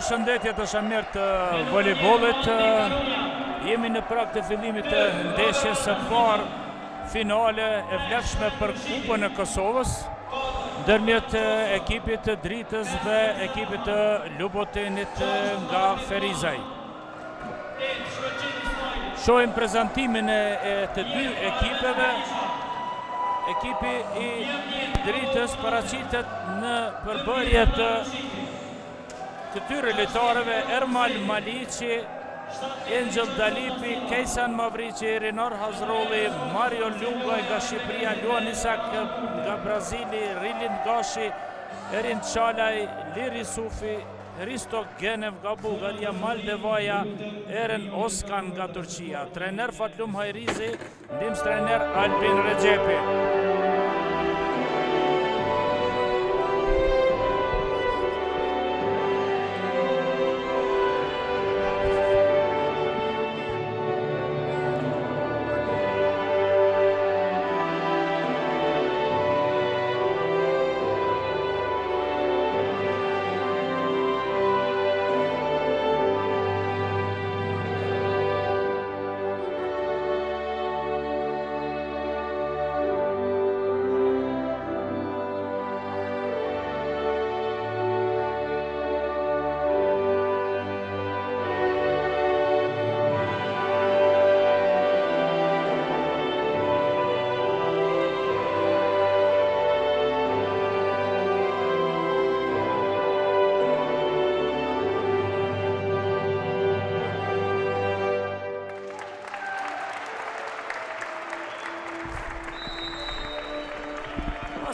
Përshëndetje të shamirë të volejbollit. Jemi në prag të fillimit të ndeshjes së parë finale e vlefshme për Kupën e Kosovës ndërmjet ekipit të Dritës dhe ekipit të Lubotenit nga Ferizaj. Shohim prezantimin e të dy ekipeve. Ekipi i Dritës paraqitet në përbërje të këtyre lojtarëve: Ermal Maliqi, Angel Dalipi, Kejsan Mavriqi, Rinar Hazrolli, Mario Lunga nga Shqipëria, Luan Isak nga Brazili, Rilin Gashi, Erin Çalaj, Liri Sufi, Hristo Genev nga Bullgaria, Maldevaja, Eren Oskan nga Turqia. Trener Fatlum Hajrizi, ndihmës trener Albin Rexhepi.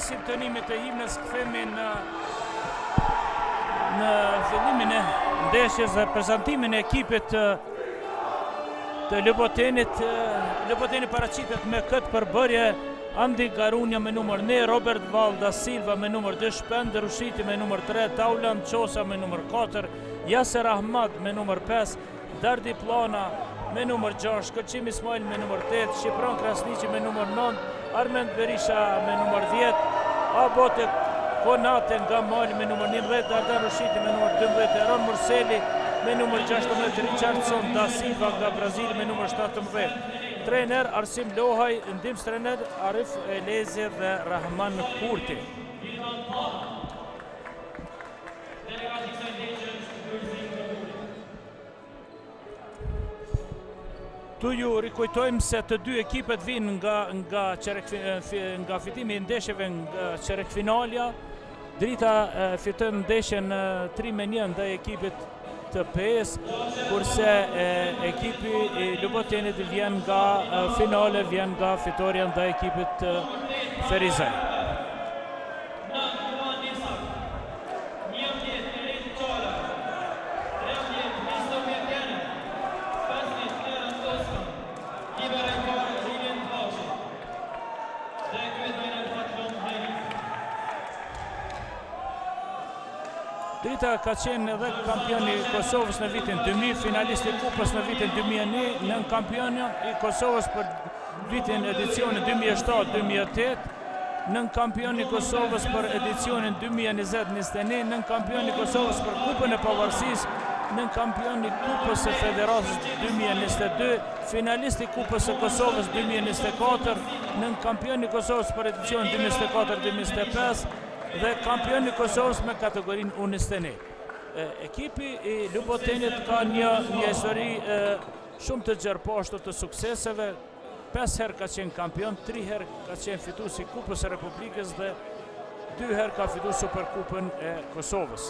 Simtonimit e himnes kthehemi në fillimin e ndeshjes dhe prezantimin e ekipit të Lubotenit. Luboteni paraqitet me këtë përbërje: Andi Garunja me numër 1, Robert Valda Silva me numër 2, Shpend Rushiti me numër 3, Taulan Çosa me numër 4, Yaser Ahmad me numër 5, Dardi Plana me numër 6, Kërçim Ismail me numër 8, Shqipron Krasniqi me numër 9, Armend Berisha me numër 10, Abote Konate nga Mali me numër 11, Dardan Rushiti me numër 12, Eron Murseli me numër 16, Richardson da Silva nga Brazil me numër 17. Trener Arsim Lohaj, ndihmës trener Arif Elezi dhe Rahman Kurti. Tu ju rikujtojmë se të dy ekipet vinë nga fitimi i ndeshjeve nga çerekfinalja. Drita fiton ndeshjen 3-1 ndaj ekipit të PES, kurse ekipi i Lubotenit vjen nga finale, vjen nga fitoria ndaj ekipit të Ferizaj. Drita ka qenë edhe kampioni i Kosovës në vitin 2000, finalist i Kupës në vitin 2001, nën kampioni i Kosovës për vitin edicionin 2007-2008, nën kampioni i Kosovës për edicionin 2020-2021, nën kampioni i Kosovës për Kupën e Pavarësisë, nën kampioni i Kupës së Federatës 2022, finalist i Kupës së Kosovës 2024, nën kampioni i Kosovës për edicionin 2024-2025, dhe kampioni i Kosovës me kategorinë U21. Ekipi i Lubotenit ka një histori shumë të gjerposhtë të sukseseve. 5 herë ka qenë kampion, 3 herë ka qenë fitues i Kupës së Republikës dhe 2 herë ka fituar Superkupën e Kosovës.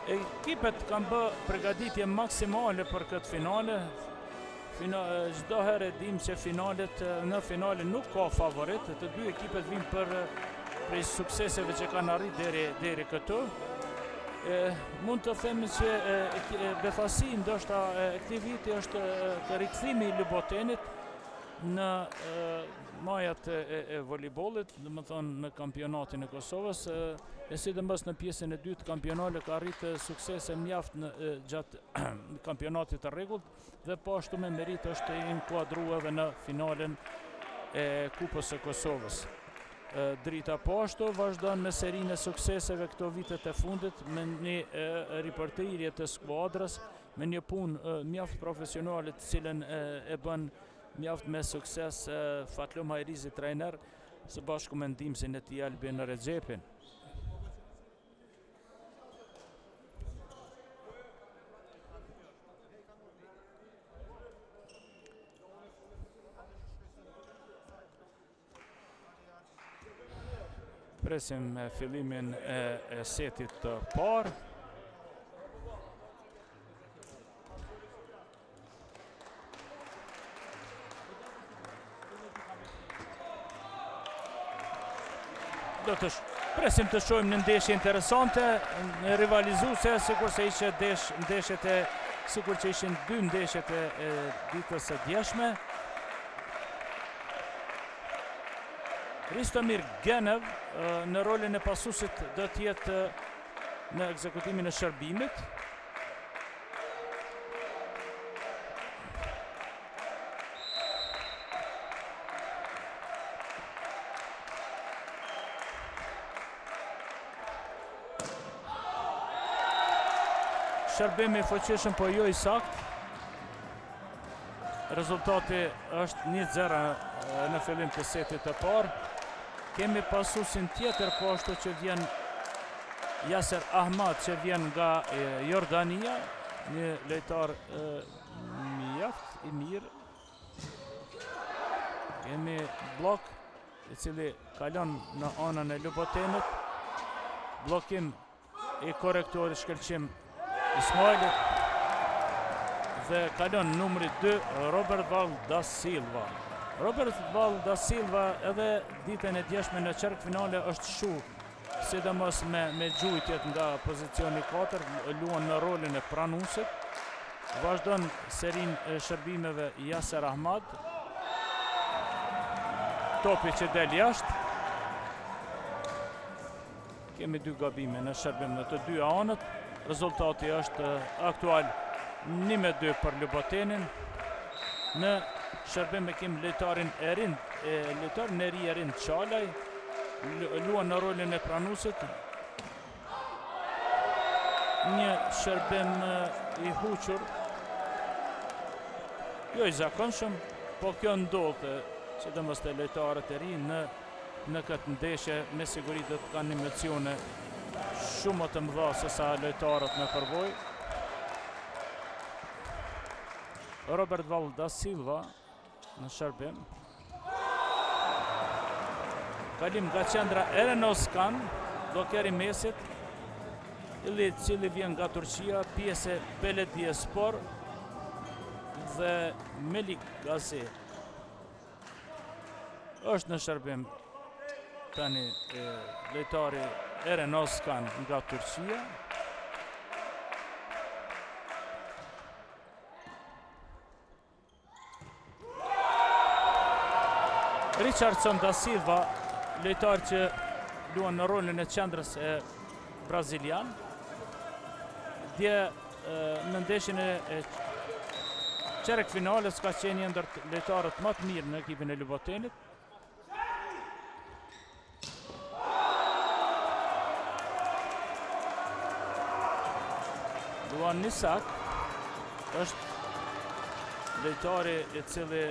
Ekipet kanë bë përgatitje maksimale për këtë finale. Çdo herë dim që në finale nuk ka favorit. Të dy ekipet vinë prej sukseseve që kanë arritur deri këtu. Mund të themi që befasi ndoshta këtij viti është të rikthimi i Lubotenit në majat e volejbollit, domethënë në kampionatin e Kosovës, e sidomos në pjesën e dytë të kampionatit ka arritë suksese mjaft gjatë kampionatit të rregullt dhe po ashtu me merit është inkuadruar edhe në finalen e Kupës së Kosovës. Drita po ashtu vazhdon me serinë e sukseseve këto vitet e fundit me një ripartirje të skuadrës, me një punë mjaft profesionale të cilën e bën mjaft me sukses Fatlum Hajrizi trajner së bashku me ndihmësin e tij Albin Rexhepin. Presim fillimin e setit të parë. Do të presim të shohim në ndeshje interesante, rivalizuese, sikur se ishte ndeshjet e sikur që ishin dy ndeshjet e ditës së djeshme. Ristomir Genev në rolin e pasuesit do të jetë në ekzekutimin e shërbimit. Shërbimi i fuqishëm po jo i sakt. Rezultati është 1-0 në fillim të setit të parë. Kemi pasuesin tjetër po ashtu që vjen Yasser Ahmad që vjen nga Jordania, një lojtar mjaft i mirë. Kemi blok i cili kalon në anën e Lubotenit. Blokim i korrektorit shkëlqim Ismailit dhe kalon numri 2 Robert Val da Silva. Robert Val da Silva edhe ditën e djeshme në çerkfinale është shu, sidomos me gjujtjet nga pozicioni 4, luan në rolin e pranuesit. Vazhdon serinë e shërbimeve Yasser Ahmad. Topi që del jashtë. Kemi dy gabime në shërbim në të dy anët. Rezultati është aktual 1-2 për Lubotenin. Në shërbim kemi lojtarin Erin Çalaj, luan në rolin e pranuesit. Një shërbim i huqur, jo i zakonshëm, po kjo ndodhte, sidomos te lojtarët e rinj në këtë ndeshje, me siguri do të kanë emocione shumë më të mëdha se sa lojtarët në përvojë. Robert Val da Silva në shërbim. Kalim nga qendra Eren Özkan, blokeri mesit, i cili vjen nga Turqia, pjesë Belediyespor dhe Melik Gazi. Është në shërbim tani lojtari Eren Özkan nga Turqia. Richardson da Silva, lojtar që luan në rolin e qendrës e brazilian. Dje në ndeshjen e çerkfinales ka qenë një ndër lojtarët më të mirë në ekipin e Lubotenit. Luan Nisak është lojtari i cili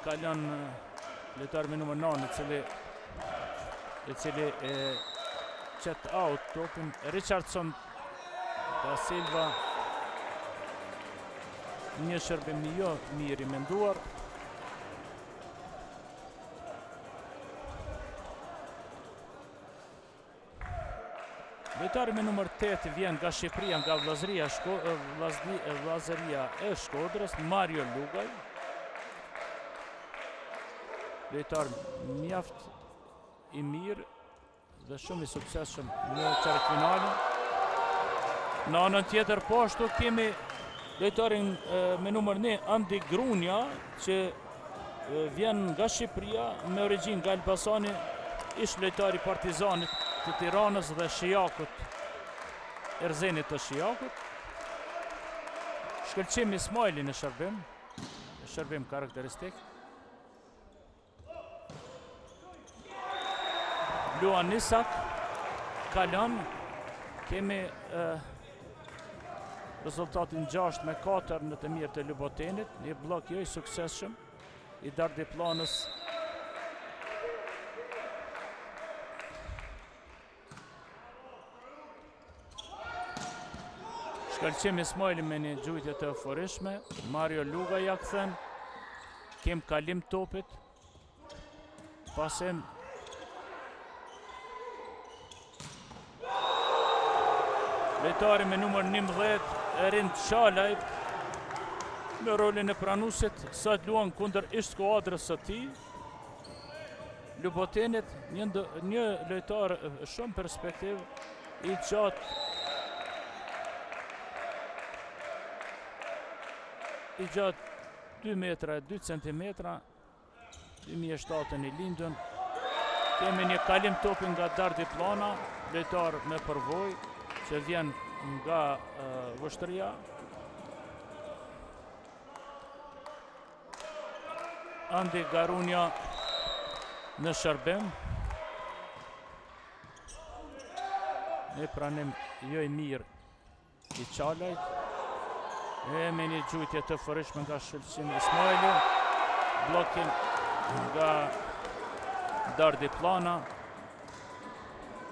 kalon lojtar me numër 9 i cili qet out topin. Richardson da Silva, një shërbim jo mirë i menduar. Lojtari me numër 8 vjen nga Shqipëria, nga Vllazëria e Shkodrës, Mario Lugaj. Lojtar mjaft i mirë dhe shumë i suksesshëm në çerkfinalin. Në anën tjetër po ashtu kemi lojtarin me numër 9 Andi Grunja që vjen nga Shqipëria me origjinë nga Elbasani, ish lojtar i Partizanit të Tiranës dhe Shijakut, Erzenit të Shijakut. Shkëlqim Ismaili në shërbim karakteristik. Luan Isak kalon. Kemi rezultatin 6-4 në të mirë të Lubotenit. Një blok jo i suksesshëm i Dardiplanës. Shkëlqim Ismaili me një gjujtje të eufurishme. Mario Luga ja kthen. Kem kalim topit. Pasim lojtari me numër 11 Erin Çalaj me rolin e pranuesit, sot luan kundër ish skuadrës së tij. Lubotenit një lojtar shumë perspektiv i gjatë. I gjatë 2 metra e 2 centimetra, 2007 i lindën. Kemi një kalim topi nga Dardiplana, lojtar me përvojë që vjen nga Vështëria. Andi Garunja në shërbim. E pranim jo i mirë i Çalajt. E me një gjujtje të fërishme nga Shëlqim Ismaili. Blokim nga Dardiplana.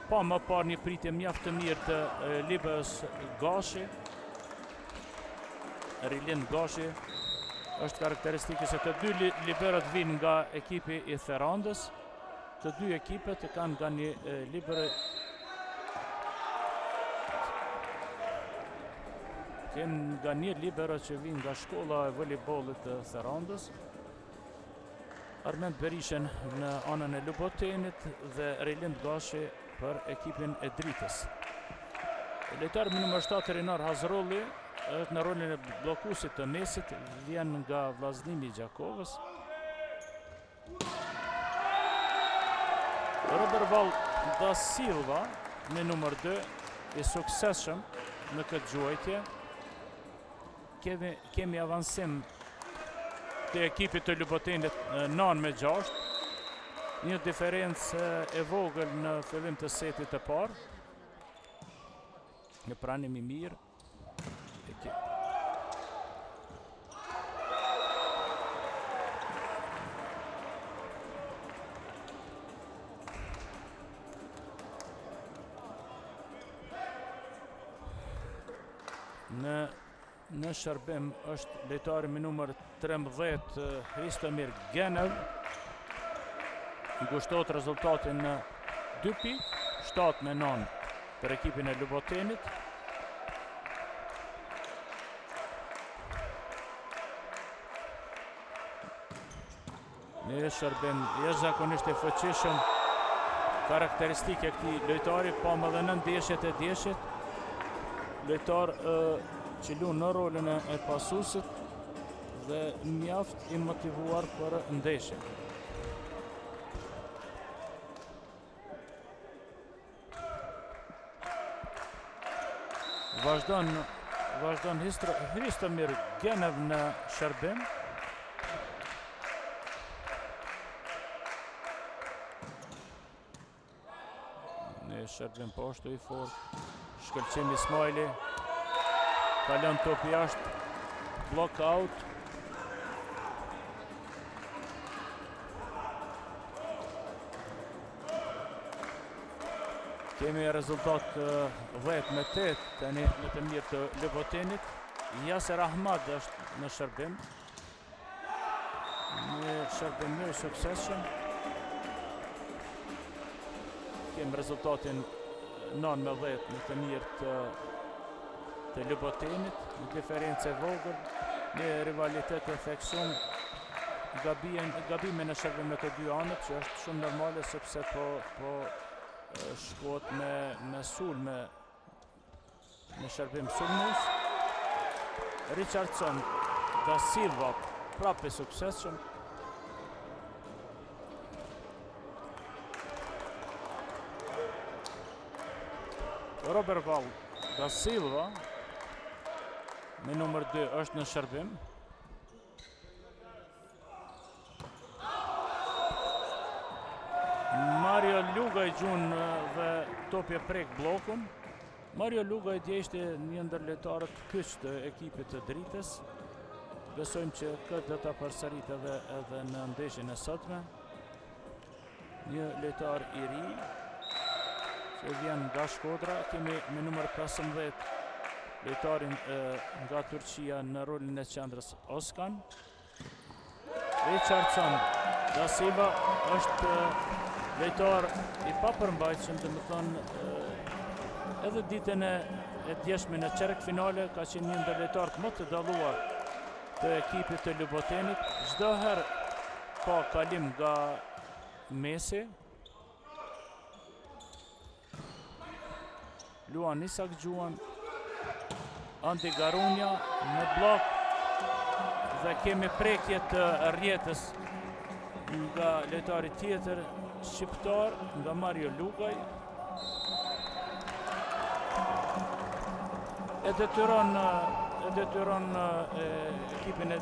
Pa më parë një pritje mjaft të mirë të Libës Gashi. Rilin Gashi. Është karakteristike se të dy liberët vinë nga ekipi i Ferrandës. Të dy ekipet e kanë nga një liberë. Kemë nga një liberë që vinë nga shkolla e volejbollit të Ferrandës. Armend Berishen në anën e Lubotenit dhe Rilin Gashi për ekipin e Dritës. Lojtari me numër 7 Renar Hazrolli është në rolin e bllokuesit të mesit, vjen nga vllazënimi i Gjakovës. Roberval da Silva me numër 2 i suksesshëm në këtë gjuajtje. Kemi avansim të ekipit të Lubotenit 9-6. Një diferencë e vogël në fillim të setit të parë. Një pranim i mirë. Në shërbim është lojtari me numër 13 Hristomir Genev. Ngushtohet rezultatin në 2 pikë, 7-9 për ekipin e Lubotenit. Një shërbim jashtëzakonisht e fuqishëm, karakteristike këtij lojtari, pa më dhe në ndeshjet e djeshit. Lojtar që luan në rolin e pasuesit dhe mjaft i motivuar për ndeshje. Vazhdon Hristomir Genev në shërbim. Në shërbim poshtë i fort. Shkëlqim Ismaili. Kalon topi jashtë. Block out. Kemi rezultat 10-8 tani në të mirë të Lubotenit. Yaser Ahmad është në shërbim. Një shërbim një suksesshëm. Kemi rezultatin 9-10 në të mirë të Lubotenit. Një diferencë e vogël, një rivalitet e theksuar. Gabime në shërbim në të dy anët, që është shumë normale sepse po shkohet me sulme në shërbim sulmues. Richardson da Silva prapë suksesshëm. Roberval da Silva me numër 2 është në shërbim. Mario Lugaj gjun dhe topi e prek blokun. Mario Lugaj dje ishte një ndër lojtarët kyç të ekipit të Dritës. Besojmë që këtë do ta përsërit edhe në ndeshjen e sotme. Një lojtar i ri që vjen nga Shkodra. Kemi me numër 15 lojtarin nga Turqia në rolin e qendrës Oskan. Richardson da Silva është lojtar i papërmbajtshëm, domethënë edhe ditën e djeshme në çerek finale ka qenë një ndër lojtarët më të dalluar të ekipit të Lubotenit. Çdo herë ka kalim nga mesi. Luan Isak Gjuan, Andi Garunja në blok dhe kemi prekje të rrjetës nga lojtari tjetër shqiptar, nga Mario Lugaj. E detyron ekipin e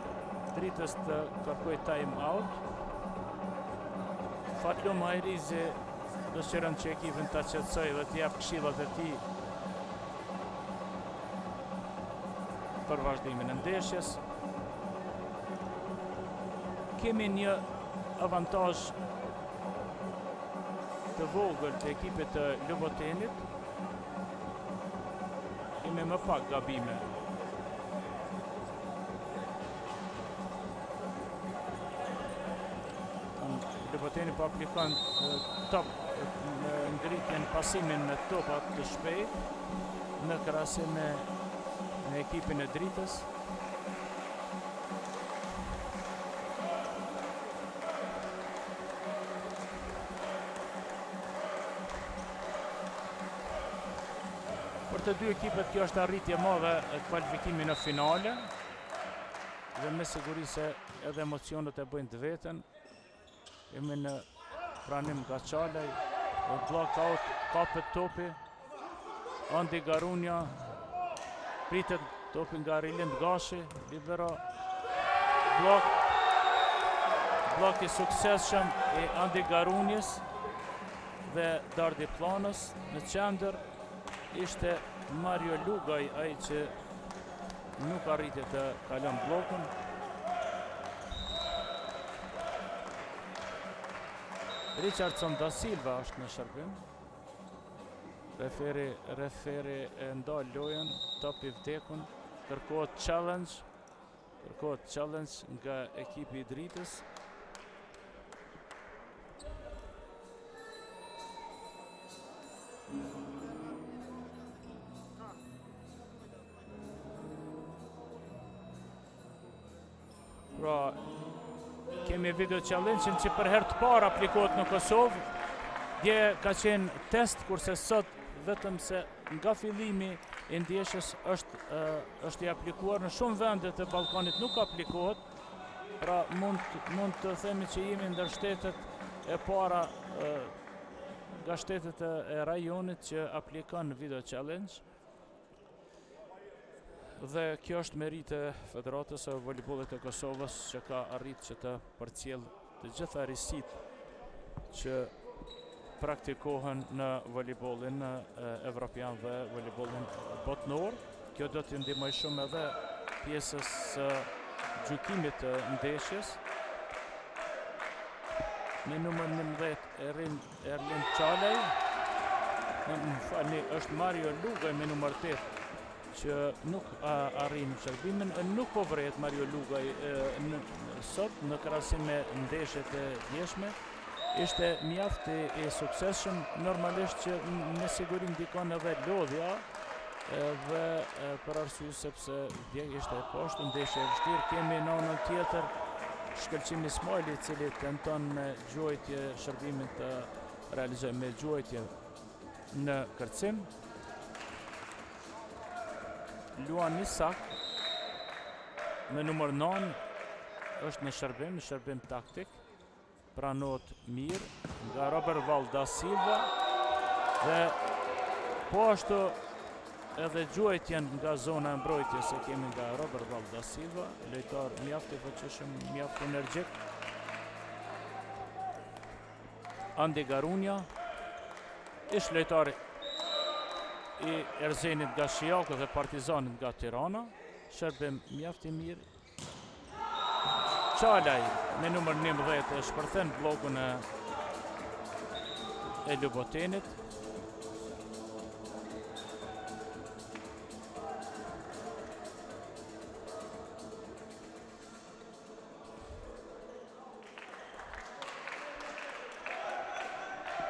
Dritës të kërkoj time out. Fatlum Hajrizi dëshiron që ekipin ta qetësoj dhe t'i jap këshillat e tij për vazhdimin e ndeshjes. Kemi një avantazh të vogël të ekipit të Lubotenit. Kemi më pak gabime. Luboteni po aplikon top në ngritjen pasimin me topat të shpejt në krahasim me ekipin e Dritës. Për të dy ekipet kjo është arritje madhe e kvalifikimi në finale dhe me siguri se edhe emocionet e bëjnë të veten. Jemi në pranim nga Qalaj, blockout, kapet topi, Andi Garunja, pritet topi nga Rilind Gashi, libero, blok i suksesshëm i Andi Garunjes dhe Dardi Planës. Në qendër ishte Mario Lugaj, ai që nuk arriti të kalon blokun. Richardson da Silva është në shërbim. Referi e ndal lojën, topi vdekun, kërkohet challenge nga ekipi i Dritës. Pra, kemi video challenge-in që për herë të parë aplikohet në Kosovë. Dje ka qenë test, kurse sot vetëm se nga fillimi i ndeshjes është i aplikuar. Në shumë vende të Ballkanit nuk aplikohet. Pra mund të themi që jemi ndër shtetet e para nga shtetet e rajonit që aplikon video challenge. Dhe kjo është merit e Federatës së Voleybollit të Kosovës që ka arritë që të përcjellë të gjitha risit që praktikohen në voleybollin evropian dhe voleybollin botnor. Kjo do t'i ndihmoj shumë edhe pjesës së gjykimit të ndeshjes. Në numër 11 Erlind Qalaj, është Mario Lugaj me numër 8 që nuk arrin shërbimin, nuk po vret Mario Lugaj sot në krahasim me ndeshjet e djeshme. Ishte mjaft i suksesshëm, normalisht që me siguri ndikon edhe lodhja dhe për arsye sepse dje ishte poshtë, ndeshje e vështirë. Kemi në anën tjetër Shkëlqim Ismaili, i cili tenton me gjuajtje shërbimin të realizojë me gjuajtje në kërcim. Luan Isak me numër 9 është në shërbim taktik. Pranohet mirë nga Robert Val da Silva dhe po ashtu edhe gjuajtjen nga zona e mbrojtjes e kemi nga Robert Val da Silva, lojtar mjaft i fuqishëm, mjaft energjik. Andi Garunja, ish lojtar i Erzenit nga Shijaku dhe Partizanit nga Tirana, shërbim mjaft i mirë. Qalaj me numër 11 e shpërthen bllokun e Lubotenit.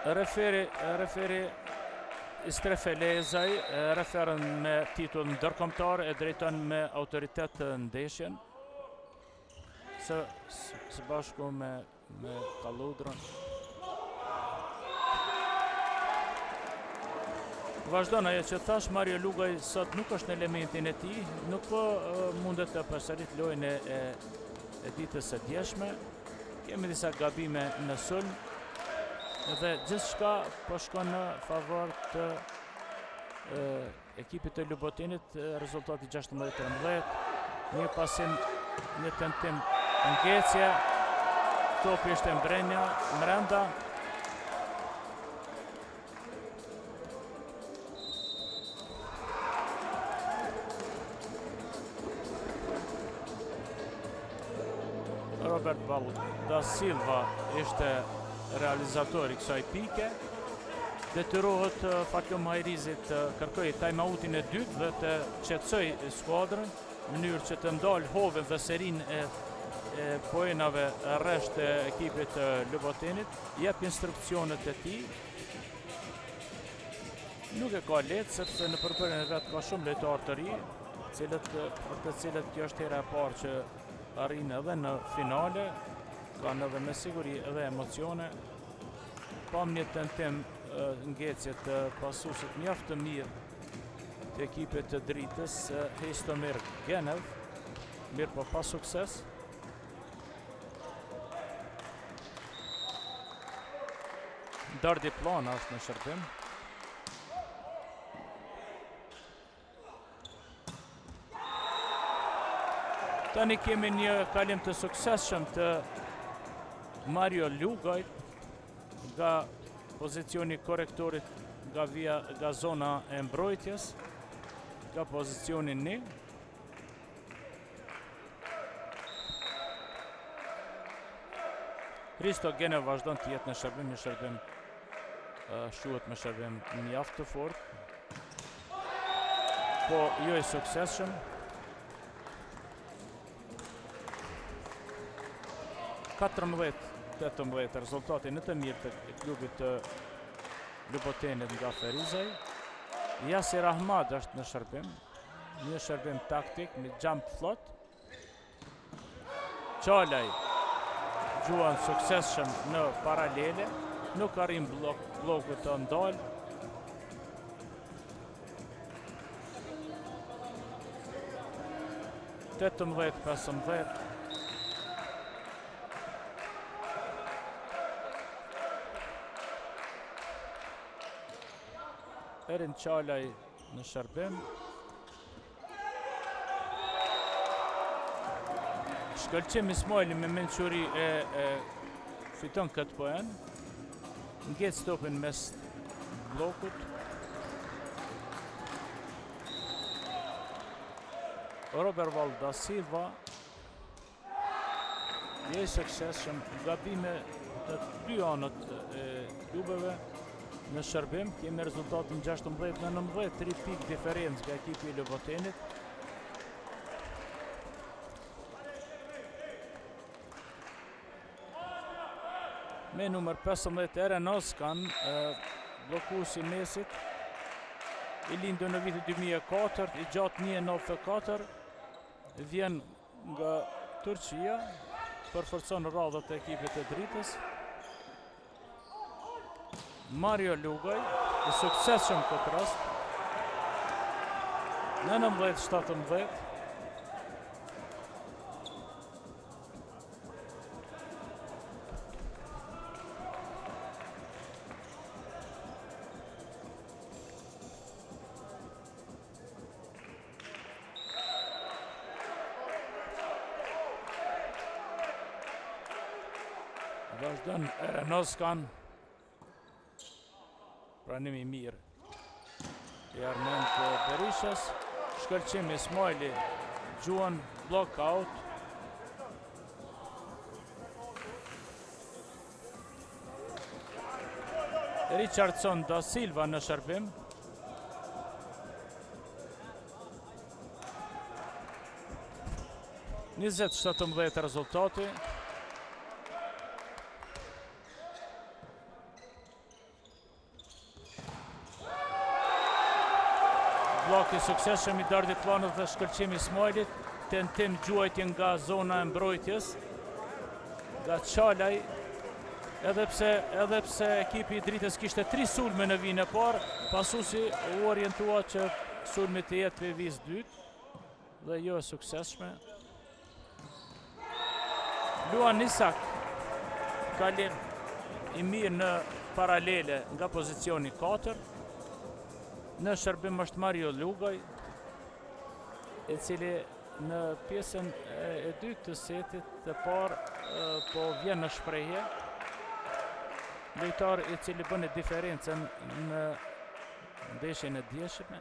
Referi Istrefelezaj referën me titull ndërkombëtar e drejton me autoritet të ndeshjen së bashku me Kalludrën. Vazhdon ajo që thash, Mario Lugaj sot nuk është në elementin e tij, nuk po mundet të përsërit lojën e ditës së djeshme. Kemi disa gabime në sulm dhe gjithçka po shkon në favor të ekipit të Lubotenit, rezultati 16-13. Një pasim, një tentim ngecje, topi ishte mbrenda. Robert da Silva ishte realizator i kësaj pike. Detyrohet Fatjo Majrizit të kërkoj time-outin e dytë dhe të qetësoj skuadrën në mënyrë që të ndalë hovën dhe serin e poenave rresht e ekipit të Lubotenit, jep instruksionet e tij. Nuk e ka lehtë sepse në përpërjen e vet ka shumë lojtarë të ri, për të cilët kjo është hera e parë që arrin edhe në finale, kanë edhe me siguri edhe emocione. Pam një tentim ngecje të pasuesit mjaft të mirë të ekipit të dritës, Hejstomir Genev, mirë po pa sukses. Dardi Plana është në shërbim. Tani kemi një kalim të suksesshëm të Mario Lugajt nga pozicioni korektorit nga zona e mbrojtjes, nga pozicioni 1. Hristo Genev vazhdon të jetë në shërbim, një shërbim shuhet me shërbim mjaft të fortë, po jo i suksesshëm. 14-18 rezultati në të mirë të klubit të Lubotenit nga Ferizaj. Yasir Ahmad është në shërbim, një shërbim taktik, një jump flot. Qalaj gjuan suksesshëm në paralele, nuk arrin bloku të ndalë. (18-15) Erin Qalaj në shërbim. Shkëlqim Ismaili me mençuri fiton këtë poen. Ngec topin mes blokut. Robert da Silva je i suksesshëm, gabime të dy anët e klubeve në shërbim. Kemi rezultatin 16-19, 3 pikë diferencë nga ekipi i Lubotenit. Me numër 15 Eren Oskan, blokuesi i mesit, i lindur në vitin 2004, i gjatë 1.94, vjen nga Turqia, përforcon radhët e ekipit të dritës. Mario Lugaj, i suksesshëm këtë rast, 19-17. Vazhdon Eren Oskan Pranimi i mirë i Armend Berishas. Shkëlqim Ismaili Gjuan, block out. Richardson da Silva në shërbim. Njëzet 17 rezultati. Blok i suksesshëm i dardit planët dhe shkëlqim Ismailit. Tentim gjuajtje nga zona e mbrojtjes. Nga Qalaj. Edhe pse ekipi i Dritës kishte 3 sulme në vijën e parë, pasuesi u orientua që sulmi të jetë për vizë dytë dhe jo e suksesshme. Luan Isak kalim i mirë në paralele nga pozicioni 4. Në shërbim është Mario Lugaj, i cili në pjesën e dytë të setit të parë po vjen në shprehje. Lojtar i cili bën diferencën në ndeshjen e djeshme.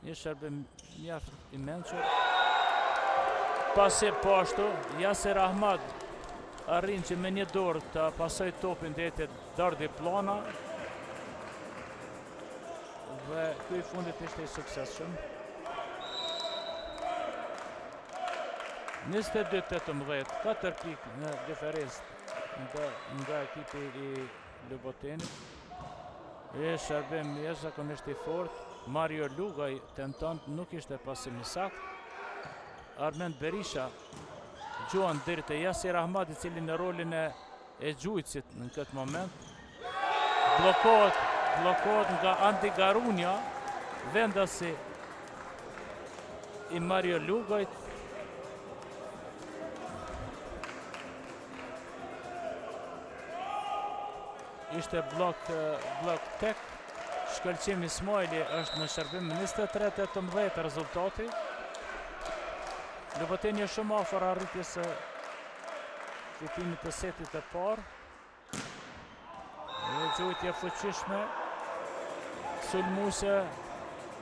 Një shërbim mjaft i mençur. Pasi po ashtu, Yasir Ahmad arrin që me një dorë të pasoj topin deri dardi plana. Dhe ky i fundit ishte i suksesshëm. 22-18, 4 pikë në diferencë nga ekipi i Lubotenit. E shërbim jashtëzakonisht i fortë. Mario Lugaj tenton, nuk ishte pasim i saktë. Armend Berisha gjuan deri te Yasir Ahmad, i cili në rolin e gjujtësit në këtë moment. Blokohet nga Andi Garunja, vendasi i Mario Lugajt. Ishte blok tek. Shkëlqim Ismaili është në shërbim 23-18 rezultati. Luboteni është shumë afër arritjes së fitimit të setit të parë. Një gjujtje fuqishme, sulmuese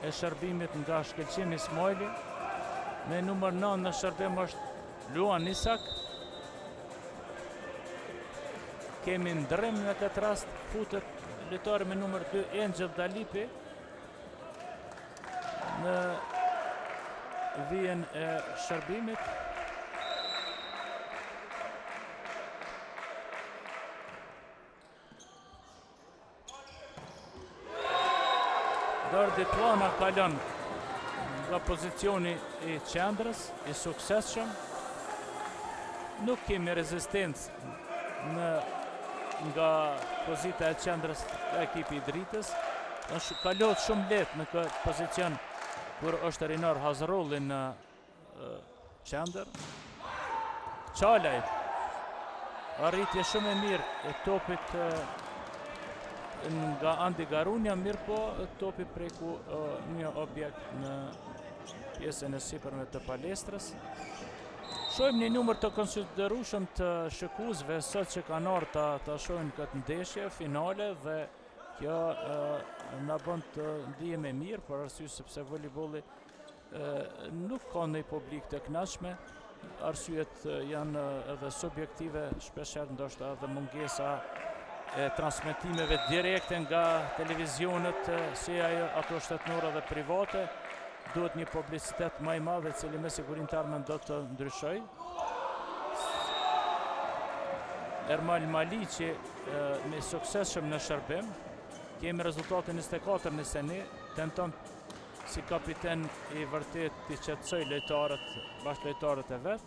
e shërbimit nga Shkëlqim Ismaili. Me numër 9 në shërbim është Luan Isak. Kemi ndrym në këtë rast, futet lojtari me numër 2 Angel Dalipi në vijën e shërbimit. Dardi plana kalon nga pozicioni i qendrës, i suksesshëm. Nuk kemi rezistencë nga pozita e qendrës e ekipi i Dritës. Kalohet shumë lehtë në këtë pozicion kur është Rinar Hazrolli në qendër. Qalaj, arritje shumë e mirë e topit nga Andi Garunja, mirë po topi preku një objekt në pjesën e sipërme të palestrës. Shohim një numër të konsiderueshëm të shikuesve sot që kanë ardhur ta shohin këtë ndeshje finale, dhe kjo na bën të ndihemi mirë, për arsye sepse voleybolli nuk ka ndonjë publik të kënaqshme. Arsyet janë edhe subjektive, shpeshherë ndoshta edhe mungesa e transmetimeve direkte nga televizionet, si ato shtetënore dhe private. Duhet një publicitet më i madh, i cili me sigurinë të ardhmen do të ndryshoj. Ermal Maliqi me suksesshëm në shërbim. Kemi rezultatin 24-21, tenton si kapiten i vërtet të qetësoj bashkëlojtarët e vet.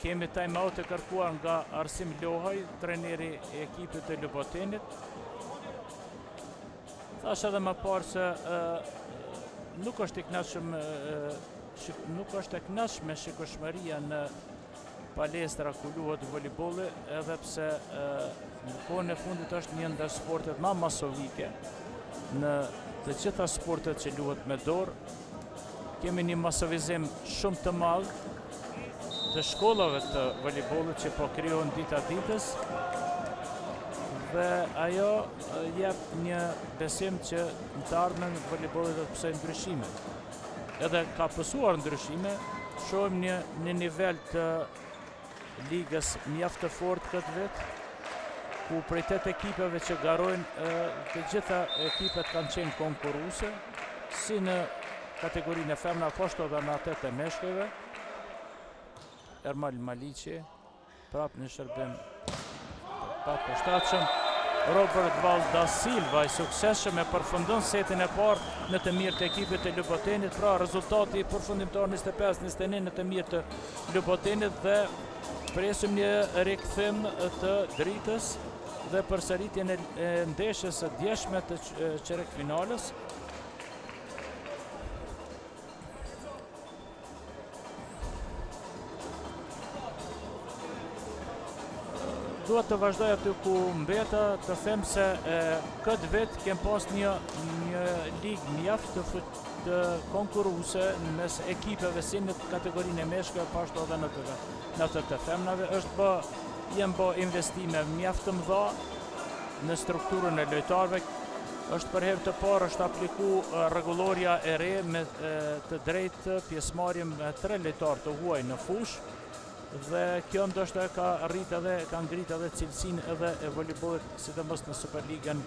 Kemi time-out e kërkuar nga Arsim Lohaj, trajneri i ekipit të Lubotenit. Thash edhe më parë se nuk është e kënaqshme shikueshmëria në palestra ku luhet voleybolli, edhe pse në kohën e fundit është një ndër sportet më masovike në të gjitha sportet që luhet me dorë. Kemi një masovizim shumë të madh të shkollave të voleybollit që po krijohen dita ditës, dhe ajo jep një besim që në të ardhmen voleybolli do të pësoj ndryshime. Edhe ka pësuar ndryshime, shohim një nivel të ligës mjaft të fortë këtë vit, ku prej 8 ekipeve që garojnë, të gjitha ekipet kanë qenë konkurruese, si në kategorinë e femra, po ashtu edhe në atë të meshkujve. Ermal Maliqi, prapë në shërbim pat përshtatshëm. Robert Valda Silva i suksesshëm e përfundon setin e parë në të mirë të ekipit të Lubotenit, pra rezultati përfundimtar 25-21 në të mirë të Lubotenit dhe presim një rikthim të Dritës dhe përsëritjen e ndeshjes së djeshme të çerekfinales. Duhet të vazhdoj aty ku mbeta, të them se këtë vit kem pas një ligë mjaft të konkurruese mes ekipeve si në kategorinë e meshkujve, po ashtu edhe në atë të femrave. Janë bë investime mjaft të mëdha në strukturën e lojtarëve. Është për herë të parë është apliku rregulloria e re me të drejtë pjesëmarrje me 3 lojtarë të huaj në fushë. Dhe kjo ndoshta ka ngrit edhe cilësinë edhe e voleybollit, sidomos në Superligën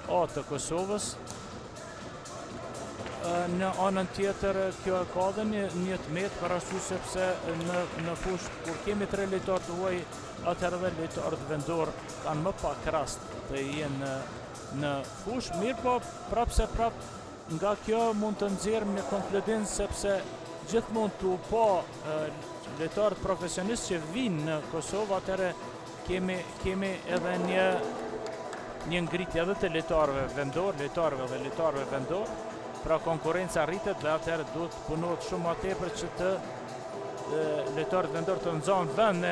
A të Kosovës. Në anën tjetër, kjo ka edhe një tmet për arsye sepse në fushë kur kemi 3 lojtarë të huaj, atëherë edhe lojtarët vendor kanë më pak rast të jenë në fushë. Mirë, po prapë nga kjo mund të nxjerrim një konkludim, sepse gjithmonë tu po lojtarët profesionistë që vinë në Kosovë, atëherë kemi edhe një ngritje edhe të lojtarëve vendor, pra konkurenca rritet dhe atëherë duhet të punohet shumë më tepër që të lojtarët vendor të nxjerrin vend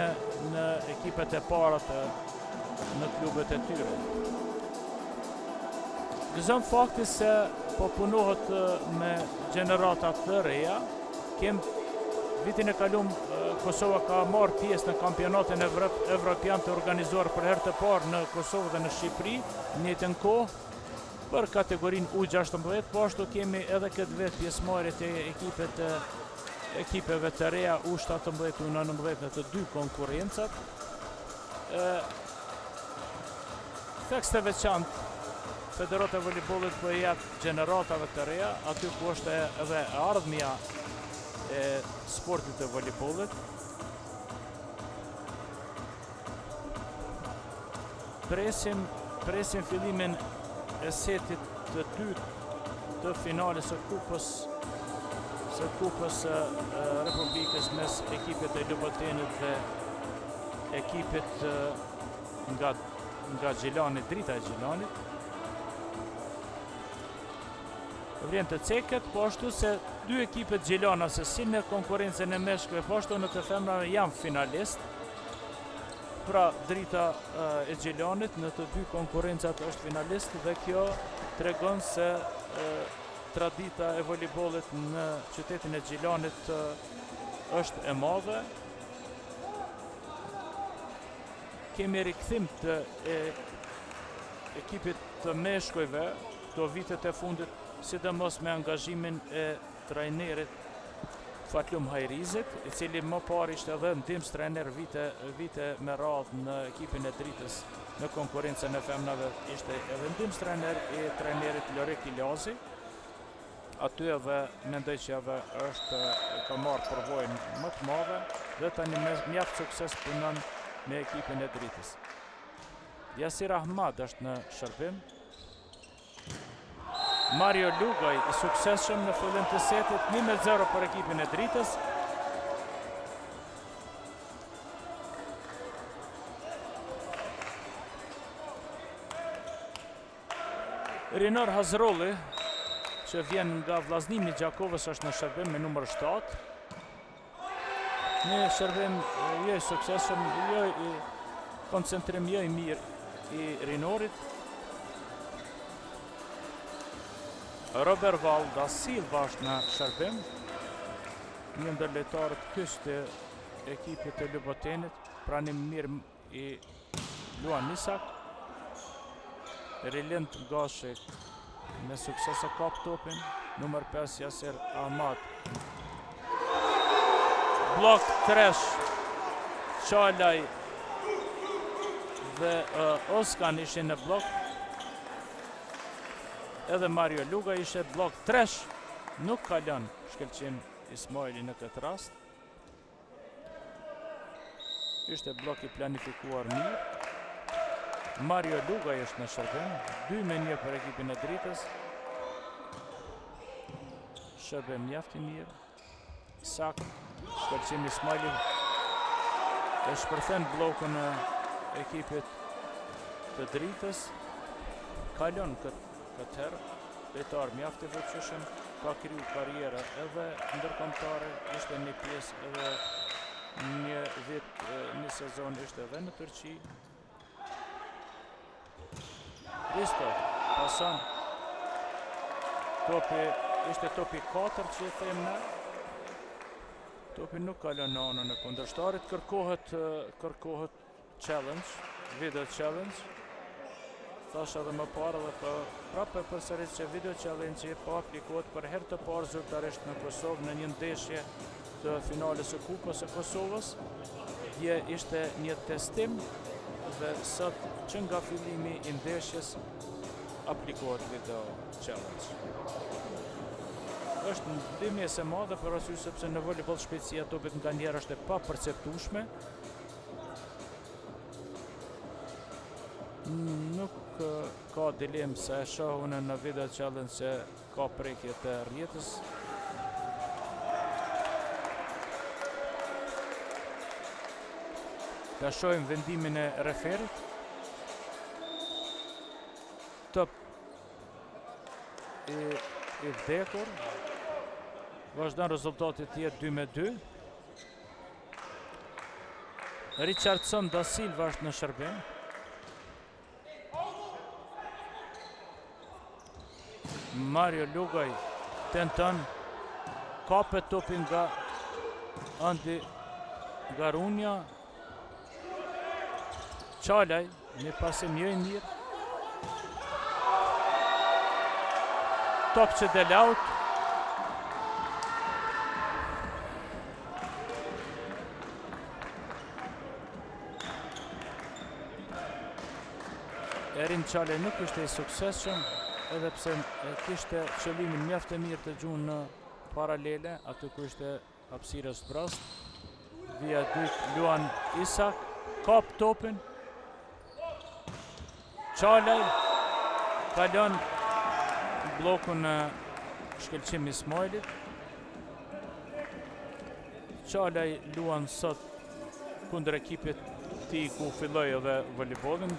në ekipet e para në klubet e tyre. Gëzon fakti se po punohet me gjenerata të reja. Vitin e kalum Kosova ka marrë pjesë në kampionatin evropian të organizuar për herë të parë në Kosovë dhe në Shqipëri, në njëjtën kohë për kategorinë U16, po ashtu kemi edhe këtë vit pjesëmarrje të ekipeve të reja U17, U19 në të 2 konkurrencat. Tekst e veçantë Federata e Voleybollit po jep gjeneratave të reja, aty ku është edhe ardhmja e sportit të voleybollit. Presim fillimin e setit të dytë të finales së kupës Republikës mes ekipit e Lubotenit dhe ekipit nga Gjilanit, Drita e Gjilanit. Vjen të ceket, po ashtu se 2 ekipet Gjilanase si në konkurrencën e meshkujve, po ashtu në të femrave janë finalist. Pra Drita e Gjilanit në të 2 konkurrencat është finalist dhe kjo tregon se tradita e voleybollit në qytetin e Gjilanit është e madhe. Kemi rikthim të ekipit të meshkujve këto vitet e fundit, sidomos me angazhimin e trajnerit Fatlum Hajrizit, i cili më parë ishte edhe ndihmës trajner vite me radhë në ekipin e Dritës në konkurrencën e femrave, ishte edhe ndihmës trajner i trajnerit Lorek Ilazi. Aty edhe mendoj që edhe ka marrë përvojën më të madhe dhe tani mjaft sukses punon me ekipin e Dritës. Jasir Ahmad është në shërbim. Mario Lugoj i suksesshëm në fillim të setit, 1-0 për ekipin e Dritës. Rinor Hazrolli, që vjen nga vllaznimi i Gjakovës, është në shërbim me numër 7. Një shërbim jo i suksesshëm, koncentrim jo i mirë i Rinorit. Robert Valda Silva është në shërbim, një ndër lojtarët kyç të ekipit të Lubotenit, pranim mirë i Luan Nisak. Rilind Gashi me sukses e kap topin. Numër 5 Yasir Ahmad. Blok tresh. Qalaj dhe Oskan ishin në blok. Edhe Mario Luga ishe blok tresh. Nuk kalon shkëlqim Ismaili në këtë rast. Ishte blok i planifikuar mirë. Mario Luga është në shërbim. 2-1 për ekipin e Dritës. Shërbim mjaft i mirë. Sakt. Shkëlqim Ismaili e shpërthen blokun e ekipit të Dritës. Kalon këtë herë. Lojtar mjaft i fuqishëm, ka kriju karriere edhe ndërkombëtare, ishte një pjesë edhe një sezon ishte edhe në Turqi. Risto, pason. Ishte topi 4 që e them ne. Topi nuk kalon në anën e kundërshtarit, kërkohet challenge, video challenge. Thash edhe më parë dhe prapë përsërit që video challenge po aplikohet për herë të parë zyrtarisht në Kosovë në një ndeshje të finales së Kupës së Kosovës. Dje ishte një testim dhe sot që nga fillimi i ndeshjes aplikohet video challenge. Është ndihmës e madhe për arsye sepse në voleyboll shpejtësia e topit nganjëherë është e papërceptueshme. Nuk ka dilemë se e shohun në video challenge se ka prekje të rrjetës. Ta shohim vendimin e referit. Top i vdekur. Vazhdon rezultati të jetë 2-2. Richardson da Silva është në shërbim. Mario Lugaj tenton kapet topin nga Andi Garunja. Qalaj, një pasim një i mirë. Top që del out. Erin Qalaj nuk ishte i suksesshëm, edhe pse kishte qëllimin mjaft të mirë të gjunë në paralele, aty ku ishte hapësirës brast. Via dyt Luan Isak, kap topin. Qalaj kalon blokun në shkëlqim Ismailit. Qalaj luan sot kundër ekipit ti ku filloi edhe voleybollin,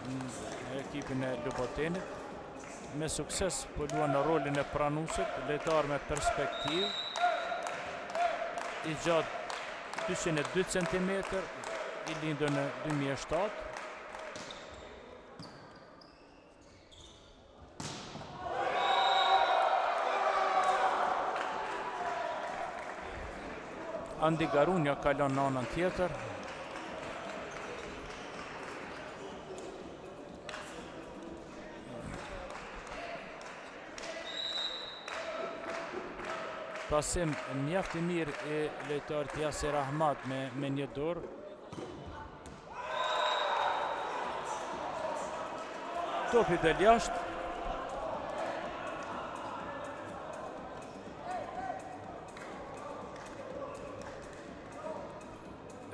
ekipin e Lubotenit. Me sukses po luan në rolin e pranuesit, lojtar me perspektivë. I gjatë 202 cm, i lindur në 2007. Andi Garunja kalon në anën tjetër. Pasim mjaft i mirë e lojtarit Yasir Ahmad me një dorë. Topi del jashtë.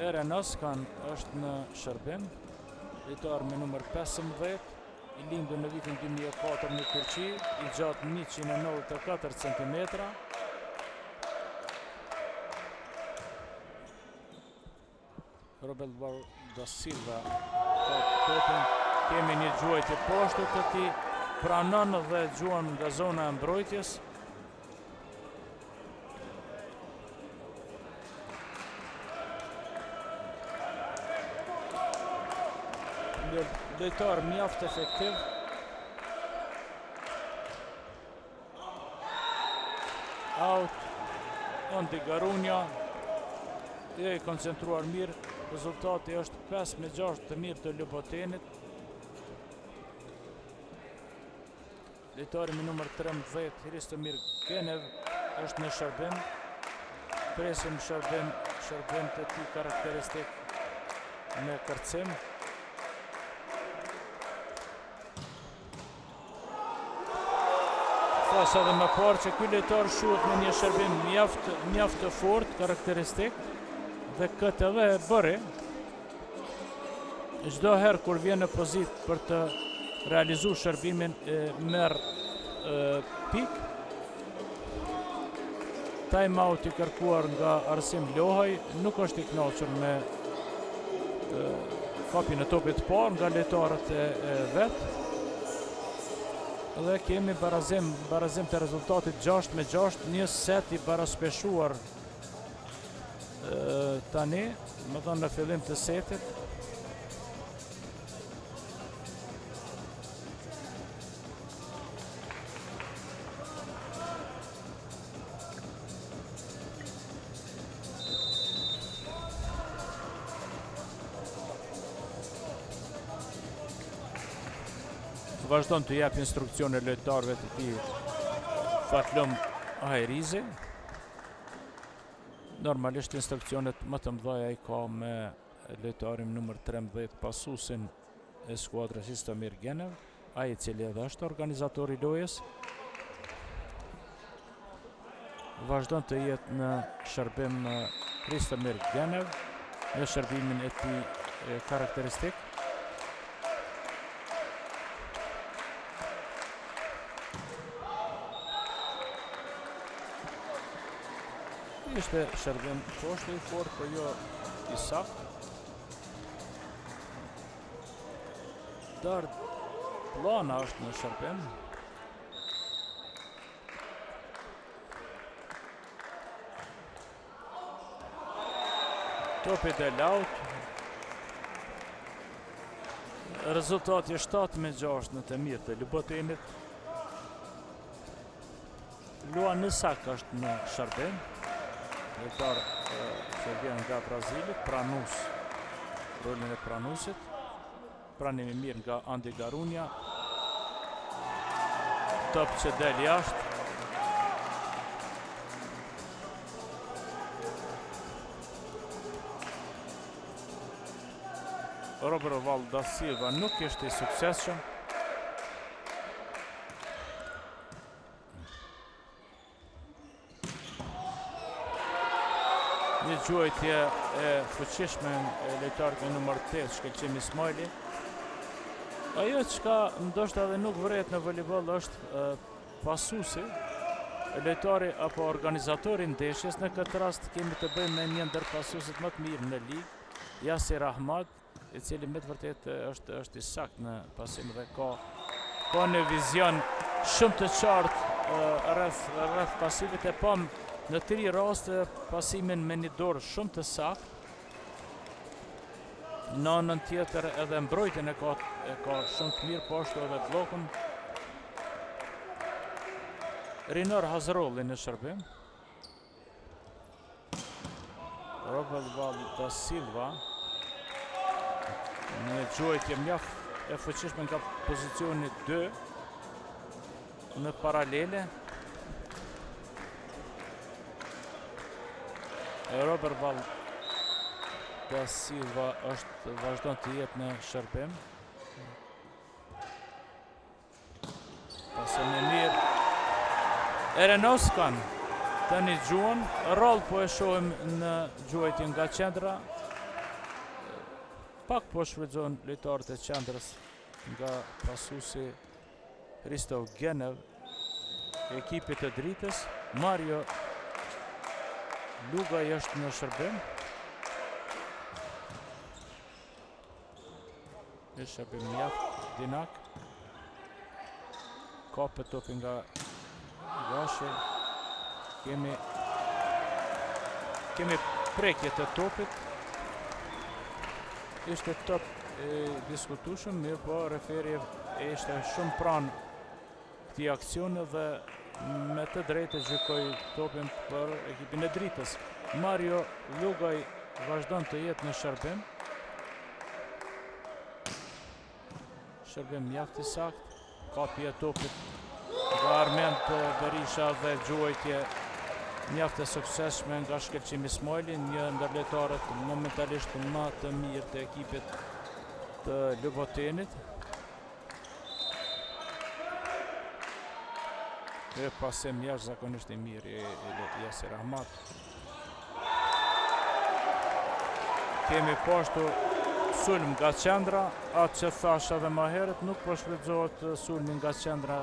Eren Oskan është në shërbim. Lojtar me numër 15, i lindur në vitin 2004 në Turqi, i gjatë 194 cm. Robert da Silva topin. Kemi një gjuajtje poshtë të tij, pranon dhe gjuan nga zona e mbrojtjes. Lojtar mjaft efektiv. Out. Andi Garunja. I koncentruar mirë. Rezultati është 5-6 të mirë të Lubotenit. Lojtari me numër 13, Hristomir Genev, është në shërbim. Presim shërbim të tij karakteristik me kërcim. Thash edhe më parë që ky lojtar shuhet me një shërbim mjaft të fortë, karakteristik, dhe këtë edhe e bëri. Çdo herë kur vjen në pozitë për të realizuar shërbimin, merr pikë. Time out i kërkuar nga Arsim Lohaj, nuk është i kënaqur me kapjen e topit të parë nga lojtarët e vet. Dhe kemi barazim të rezultatit 6-6, një set i baraspeshuar tani, më thonë në fillim të setit. Vazhdon të jap instruksione lojtarëve të tij Fatlum Hajrizi. Normalisht instruksionet më të mëdha ai ka me lojtarin numër 13, pasuesin e skuadrës Hristomir Genev, ai i cili edhe është organizatori i lojës. Vazhdon të jetë në shërbim Hristomir Genev në shërbimin e tij karakteristik. Ishte shërbim poshtë i fortë, por jo i saktë. Dard Plana është në shërbim. Topi del out. Rezultati 7-6 në të mirë të Lubotenit. Luan Nësak është në shërbim. Lojtar që vjen nga Brazilit, Pranus, rolin e Pranusit. Pranim i mirë nga Andi Garunja. Top që del jashtë. Robert Val da Silva nuk ishte i suksesshëm. Një gjuajtje e fuqishme e lojtarit me numër 8, Shkëlqim Ismaili. Ajo çka ndoshta edhe nuk vret në voleyboll është pasuesi, lojtari apo organizatori i ndeshjes. Në këtë rast kemi të bëjmë me një ndër pasuesit më të mirë në ligë, Yasir Ahmad, i cili me të vërtetë është i saktë në pasim dhe ka një vizion shumë të qartë rreth pasivit. E pam në 3 raste pasimin me një dorë shumë të saktë. Në anën tjetër edhe mbrojtjen e ka shumë të mirë, po ashtu edhe bllokun. Rinor Hazrolli në shërbim. Robert Val da Silva. Një gjuajtje mjaft e fuqishme nga pozicioni 2 në paralele. Robert Val da Silva vazhdon të jetë në shërbim. Pasën e mirë Erenoskan tani gjuan. Roll po e shohim në gjuajtje nga qendra. Pak po shfrytëzojnë lojtarët e qendrës nga pasuesi Hristo Genev, ekipit të dritës. Mario Lugaj është në shërbim. Në shërbim mjaft dinak. Kapet topi nga Gashi. Kemi prekje të topit. Ishte top diskutueshëm, mirë po referi ishte shumë pranë këtij aksioni dhe me të drejtë gjykoi topin për ekipin e dritës. Mario Lugaj vazhdon të jetë në shërbim. Shërbim mjaft i saktë, kapja e topit nga Armend Berisha dhe gjuajtje mjaft e suksesshme nga Shkëlqim Ismaili, një ndër lojtarët momentalisht më të mirë të ekipit të Lubotenit. E pasim jashtëzakonisht i mirë i Yasir Ahmad. Kemi poshtu sulm nga qendra, atë që thash edhe më herët, nuk po shfrytëzohet sulmi nga qendra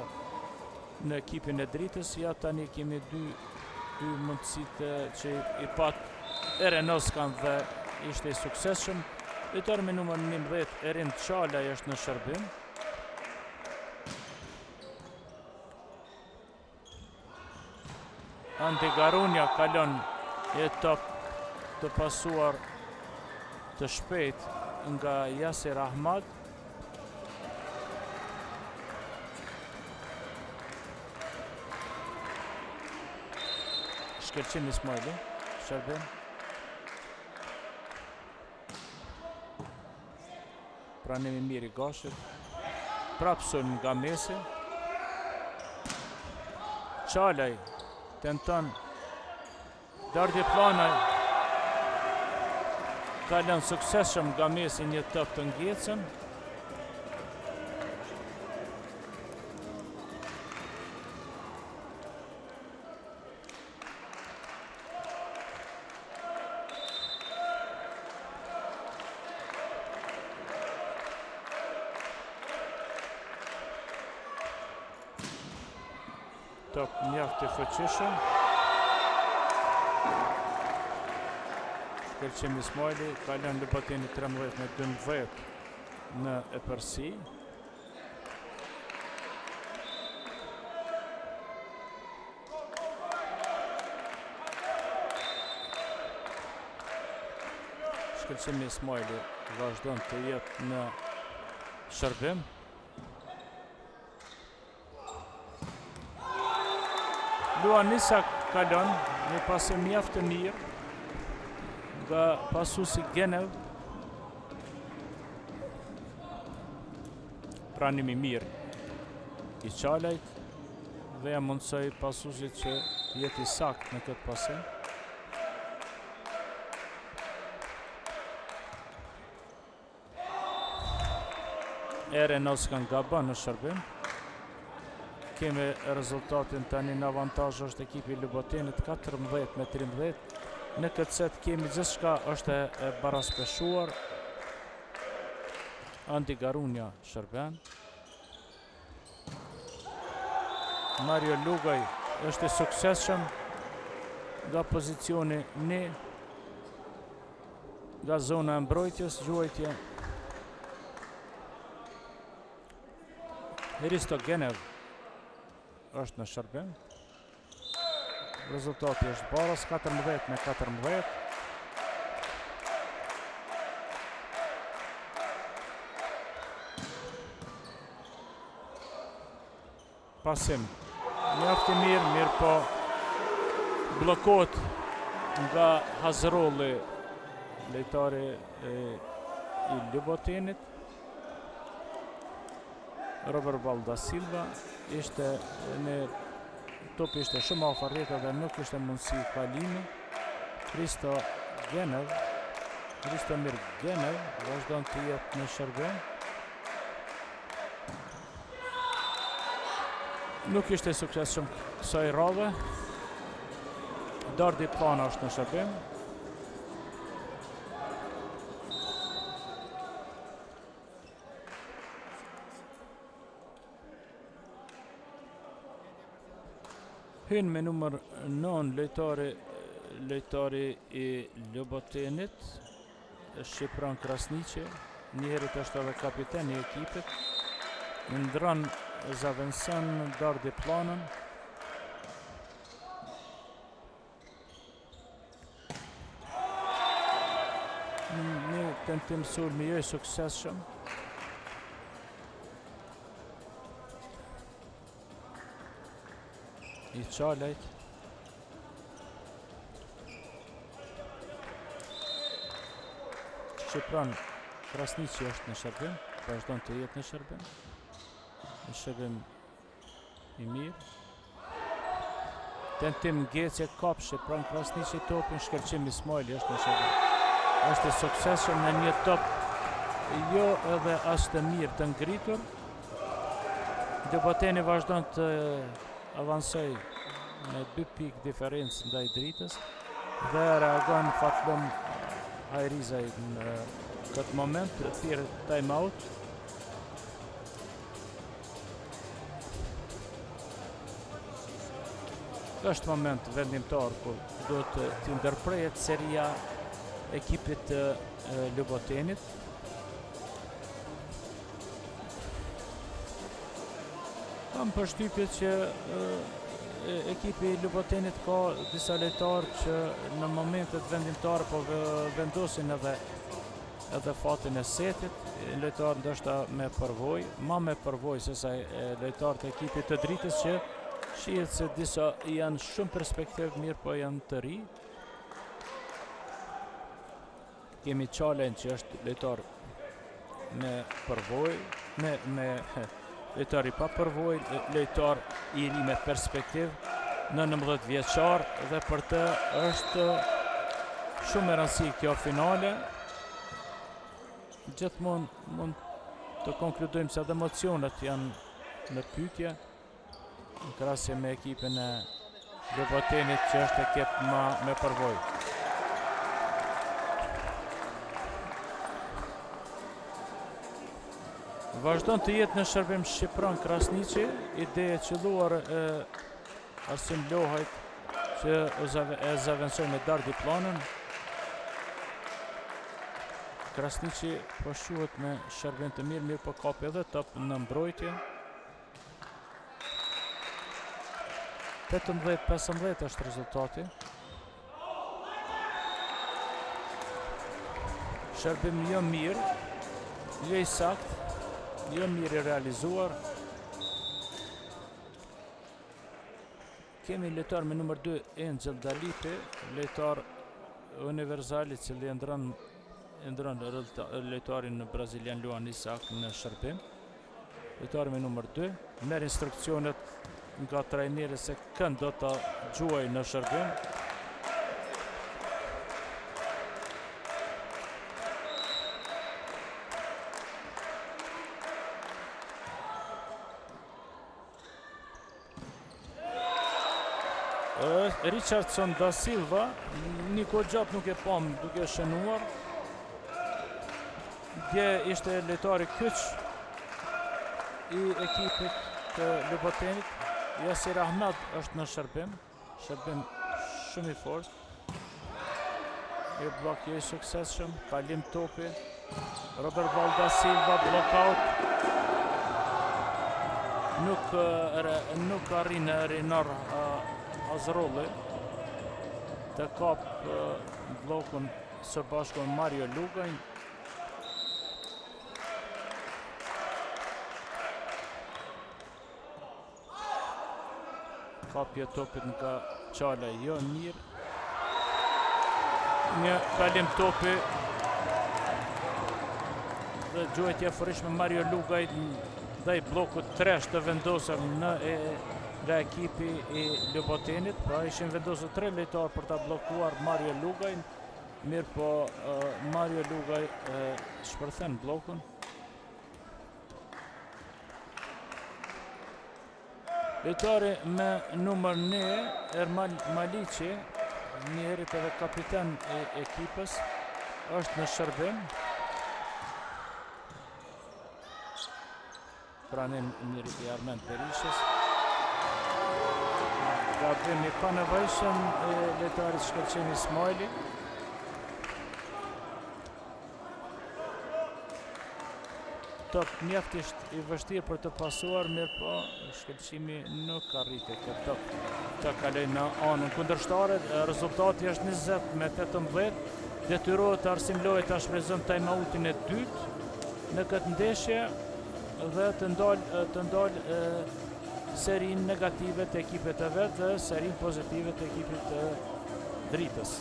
në ekipin e dritës. Ja tani kemi dy mundësitë që i pat Eren Oskan dhe ishte i suksesshëm. Lojtari me numër 11 Erin Çalaj është në shërbim. Andi Garunja kalon etap të pasuar të shpejt nga Yasir Ahmad. Shkëlqim Ismaili, shërbim. Pranimi mirë i Gashit. Prap sulm nga mesi. Çalaj tenton dardhje planaj. Kalon suksesshëm nga mesi një top të ngjecën. Top mjaft i fuqishëm. Shkëlqim Ismaili kalon Luboteni 13-12 në epërsi. Shkëlqim Ismaili vazhdon të jetë në shërbim. Luan Nisa kalon një pasim mjaft të mirë nga pasuesi Genev. Pranimi mirë i Çalajt dhe ja mundsoi pasuesit që jetë i saktë në këtë pasim. Eren Oskan gabon në shërbim. Kemi rezultatin tani në avantazh është ekipi i Lubotenit 14-13. Në këtë set kemi gjithçka është e baraspeshuar. Andi Garunja shërben. Mario Lugaj është i suksesshëm nga pozicioni 1, nga zona e mbrojtjes, gjuajtje. Hristo Genev është në shërbim. Rezultati është baras 14-14. Pasim mjaft i mirë po bllokohet nga Hazrolli, lojtari i Lubotenit. Robert Valda Silva ishte në topi, ishte shumë afër rrethave dhe nuk ishte mundësi kalimi. Hristomir Genev vazhdon të jetë në shërbim. Nuk ishte suksesshëm kësaj radhe. Dardi Plana është në shërbim. Hyn me numër 9 lojtari i Lubotenit, Shqipran Krasniqi, njëherët është edhe kapiteni i ekipit. Ndron Zavensan Dardi Planën. Një tentim sulmi jo i suksesshëm. I Çalajt. Shqipran Krasniqi është në shërbim, vazhdon të jetë në shërbim. Në shërbim i mirë. Tentim ngecje kapshe pranë Krasniqi topin, shkëlqim Ismaili është në shërbim. Është i suksesshëm në një top jo edhe as të mirë të ngritur. Ljubateni vazhdon të avansoj me 2 pikë diferencë ndaj Dritës dhe reagon Fatlum Hajrizaj në këtë moment, thirr time out. Është moment vendimtar kur duhet të ndërprehet seria ekipit të Ljubotenit. Kam përshtypje që ekipi i Ljubotenit ka disa lojtarë që në momentet vendimtare po vendosin edhe fatin e setit, lojtarë ndoshta me përvojë, ma me përvojë se sa lojtarët e ekipit të Dritës që shihet se disa janë shumë perspektivë mirë, po janë të ri. Kemi Çalen që është lojtar me përvojë, me lojtar i pa përvojë, lojtar i ri me perspektivë, 19 vjeçar, dhe për të është shumë e rëndësishme kjo finale. Gjithmonë mund të konkludojmë se edhe emocionet janë në pyetje, në krahasje me ekipin e Ljubotenit që është ekip me përvojë. Vazhdon të jetë në shërbim Shqipran Krasniqi, ide e qelluar e Arsim Lohajt që e zaventësoi me dar diplomën. Krasniqi po shuhet me shërbim të mirë po kap edhe top në mbrojtje. 18-15 është rezultati. Shërbim jo mirë, jo i sakt, jo mirë i realizuar. Kemi lojtar me numër 2 Angel Dalipi, lojtar universal i cili ndron lojtarin brazilian Luan Isak në shërbim. Lojtari me numër 2 merr instruksionet nga trajneri se kënd do të gjuaj në shërbim. Richardson da Silva, Niko Gjap nuk e pam duke shënuar. Dje ishte lojtari kyç i ekipit të Ljubotenit. Yasir Ahmed është në shërbim shumë i fortë. Një blok i suksesshëm, kalim topi. Robert Valda Silva, blockout. Nuk arrin Rinar Azrolli të kap blokun së bashku me Mario Lugajn. Kapje topit nga Çala jo mirë. Një kalim topi dhe gjuajtja fërishme Mario Lugaj ndaj blokut 3 të vendosur nga ekipi i Ljubotenit. Pra ishin vendosur 3 lojtarë për ta bllokuar Mario Lugaj, mirë po Mario Lugaj shpërthen blokun. Lojtari me numër 9 Ermal Maliqi, njerit edhe kapiten e ekipës, është në shërbim. Pranim njërit i Armen Perishës. Gabim i panevojshëm e lojtarit Shkëlqim Ismaili. Top mjaftisht i vështirë për të pasuar, mirë po Shkëlqimi nuk arriti këtë top të kaloj në anën kundërshtare. Rezultati është 20-18. Detyrohet Arsim Lojë ta shfrytëzon time-outin e dytë në këtë ndeshje dhe të ndal serinë negative të ekipit të vet dhe serinë pozitive të ekipit të Dritës.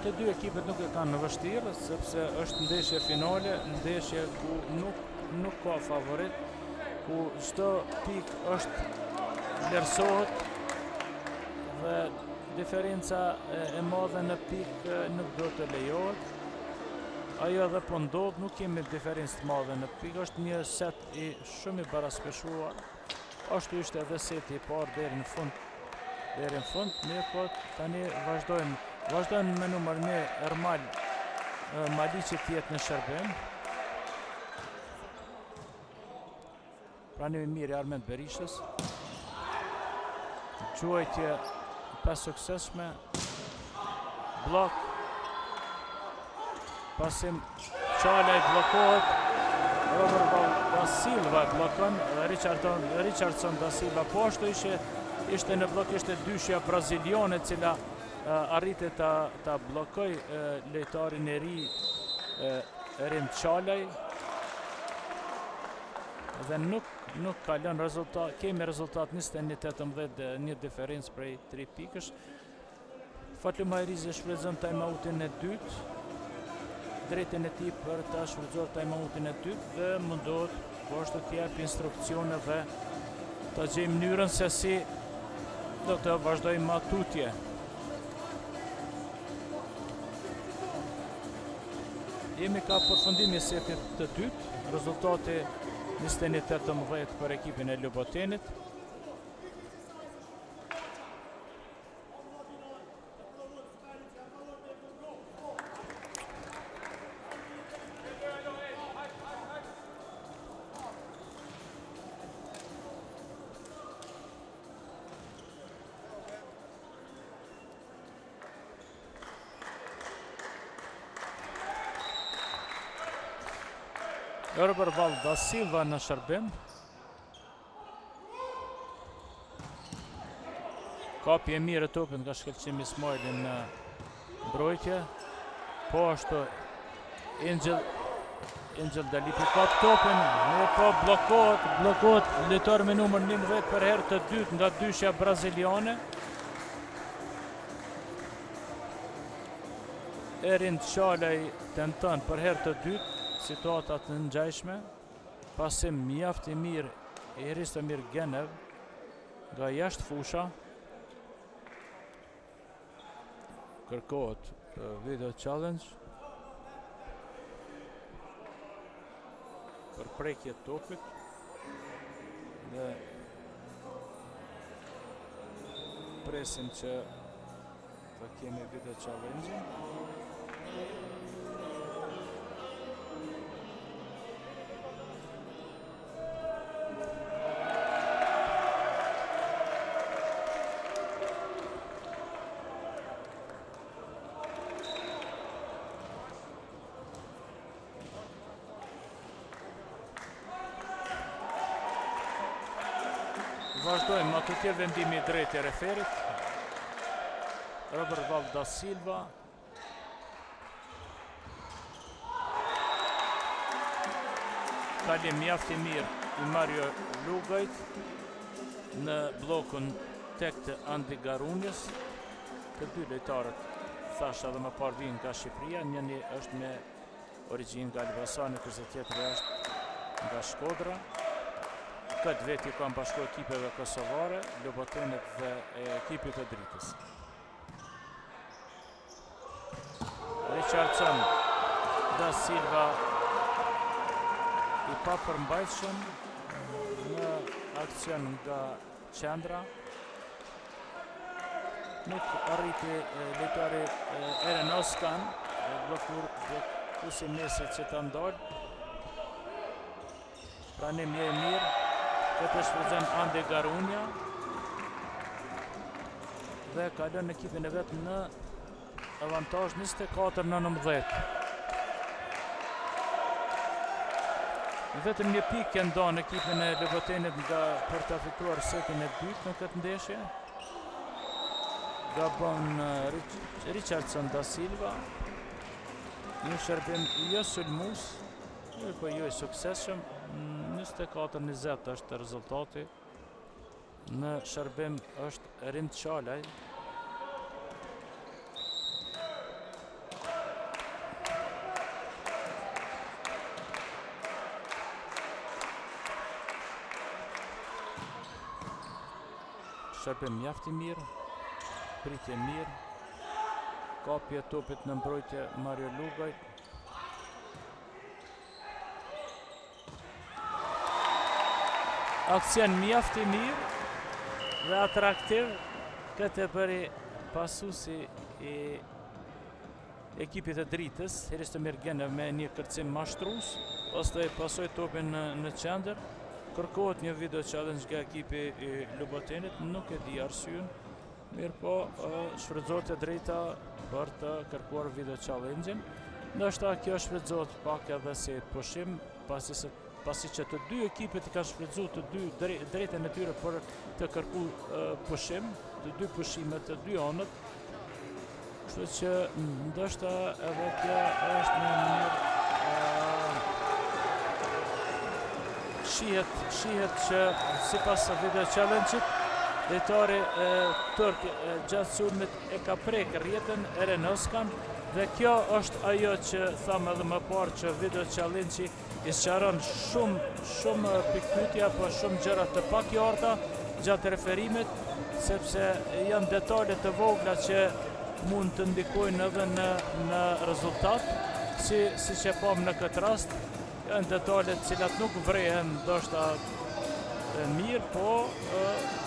Të dy ekipet nuk e kanë në vështirë, sepse është ndeshje finale, ndeshje ku nuk ka favorit, ku çdo pikë është vlerësohet dhe diferenca e madhe në pikë nuk do të lejohet. Ajo edhe po ndodh, nuk kemi diferencë të madhe në pikë, është një set i shumë i baraspeshuar. Ashtu ishte edhe seti i parë deri në fund, mirë po tani vazhdojnë me numër 1 Ermal Maliqi tjetë në shërbim. Pranimi mirë i Armend Berishës. Quajtje pa suksesshme. Blok. Pasim Çalaj blokohet. Robert da Silva blokon. Richardson da Silva poshtë ishte në blok, ishte dyshja braziliane cila arriti ta blokoj lojtarin e ri Erin Çalaj dhe nuk ka lënë rezultat. Kemi rezultat 21-18, një diferencë prej 3 pikësh. Fatlu Majrizi shfrytëzon timeoutin e dytë, drejtën e tij për ta shfrytzuar timeoutin e dytë dhe mundohet poshtë të jap instruksione dhe ta gjejmë mënyrën se si do të vazhdojmë ma tutje. Jemi ka përfundimi setit të dytë, rezultati 21-18 për ekipin e Lubotenit. Robert da Silva në shërbim. Kapje mirë e topit nga shkëlqim Ismaili në mbrojtje. Po ashtu Angel Dalipi kap topin, po bllokohet lojtar me numër 11 për herë të dytë nga dyshja braziliane. Erin Çalaj tenton për herë të dytë situatat të ngjashme, pasim mjaft i mirë i Ristomir Genev nga jashtë fusha. Kërkohet video challenge për prekje topit dhe presim që të kemi video challenge. Vazhdojmë ma të tjerë vendimi drejt e referit. Robert da Silva. Kalim mjaft i mirë i Mario Lugajt në blokun tek të Andi Garunjes. Të dy lojtarët thasha dhe më parë vinë nga Shqipëria, njëni është me origjinë nga Elbasani, kurse tjetri është nga Shkodra. Këtë veti kanë bashku ekipeve kosovare, Lubotenit dhe ekipit e Dritës. Richardson da Silva i papërmbajtshëm në aksion nga qendra. Nuk arriti lojtari Eren Oskan, blokuesi mesit që të ndalë. Pranim një e mirë. Këtë shfrytëzon Andi Garunja dhe ka lënë ekipin e vetë në avantazh 24-19. Vetëm një pikë e ndan ekipin e Lubotenit për të fituar setin e dytë në këtë ndeshje. Gabon Richardson da Silva. Një shërbim jo sulmues, po jo i suksesshëm. 24-20 është rezultati. Në shërbim është Erin Çalaj. shërbim mjaft i mirë, pritje mirë, kapje topit në mbrojtje Mario Lugaj. Aksion mjaft i mirë dhe atraktiv, këtë bëri pasuesi i ekipit të Dritës, Heristomir Genov me një kërcim mashtrues, pastaj pasoi topin në qendër. Kërkohet një video challenge nga ekipi i Lubotenit, nuk e di arsyen, mirë po shfrytëzohet e drejta për të kërkuar video challenge-in. Ndoshta kjo shfrytëzohet pak edhe si pushim, pasi që të dy ekipet kanë shfrytëzuar të dy drejtën e tyre për të kërkuar pushim, të dy pushimet të dy anët. Kështu që ndoshta edhe kjo është një mënyrë shihet që sipas video challenge-it lojtari turk gjatë sulmit e ka prek rrjetën e Renoskan dhe kjo është ajo që thamë edhe më parë që video challenge-i i sqaron shumë pikpyetje apo shumë gjëra të pakjarta gjatë referimit, sepse janë detale të vogla që mund të ndikojnë edhe në rezultat, si që pam në këtë rast. Janë detale cilat nuk vrehen ndoshta mirë, po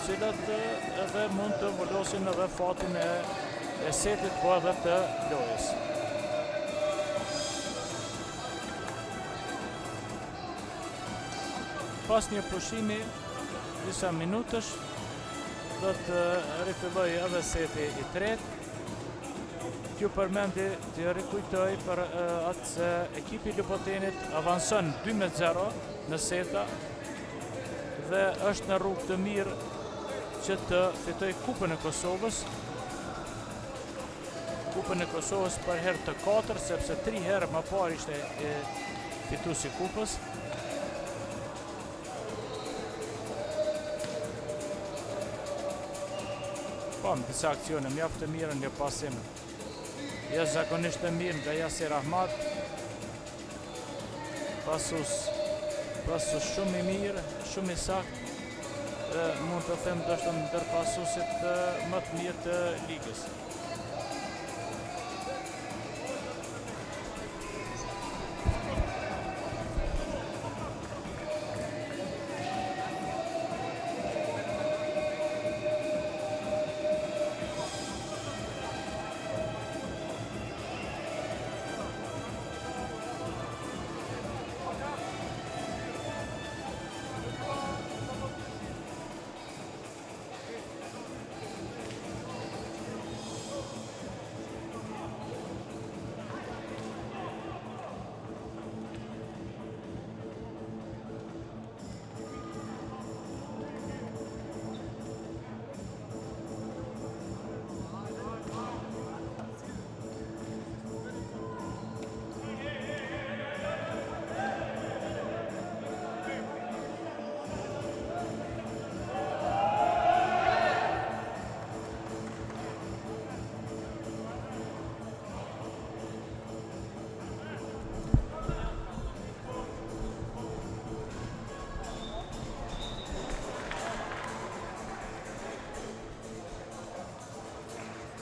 cilat edhe mund të vullosin edhe fatin e setit, po edhe të lojës. Pas një pushimi disa minutësh do të rifilloj edhe seti i tretë. Kjo përmendi të rikujtoj për atë se ekipi Lubotenit avanson 2-0 në seta dhe është në rrugë të mirë që të fitoj Kupën e Kosovës. Kupën e Kosovës për herë të 4, sepse 3 herë më parë ishte fituesi Kupës. Pam disa aksione mjaft të mira, një pasim jashtëzakonisht të mirë nga Yasir Ahmad. Pasus shumë i mirë, shumë i saktë, mund të them ndoshta ndër pasuesit më të mirë të ligës.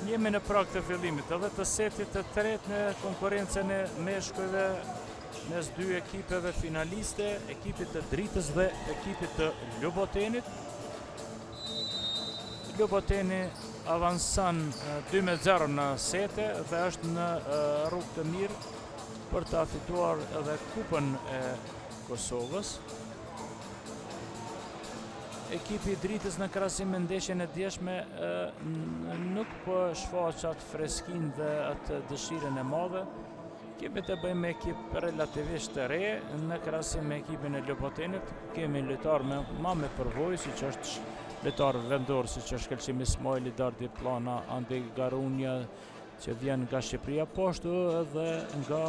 Jemi në prag të fillimit edhe të setit të tretë në konkurencën e meshkujve mes dy ekipeve finaliste, ekipit të Dritës dhe ekipit të Lubotenit. Luboteni avanson 2-0 në sete dhe është në rrugë të mirë për të fituar edhe Kupën e Kosovës. Ekipi i Dritës në krahasim me ndeshjen e djeshme nuk po shfaqet freskinë dhe atë dëshirën e madhe. Kemi të bëjmë me ekip relativisht të re në krahasim me ekipin e Lubotenit. Kemi lojtar me përvojë, siç është lojtar vendor, siç është Kelçim Ismaili, Dardi Plana, Andi Garunja që vjen nga Shqipëria, po ashtu edhe nga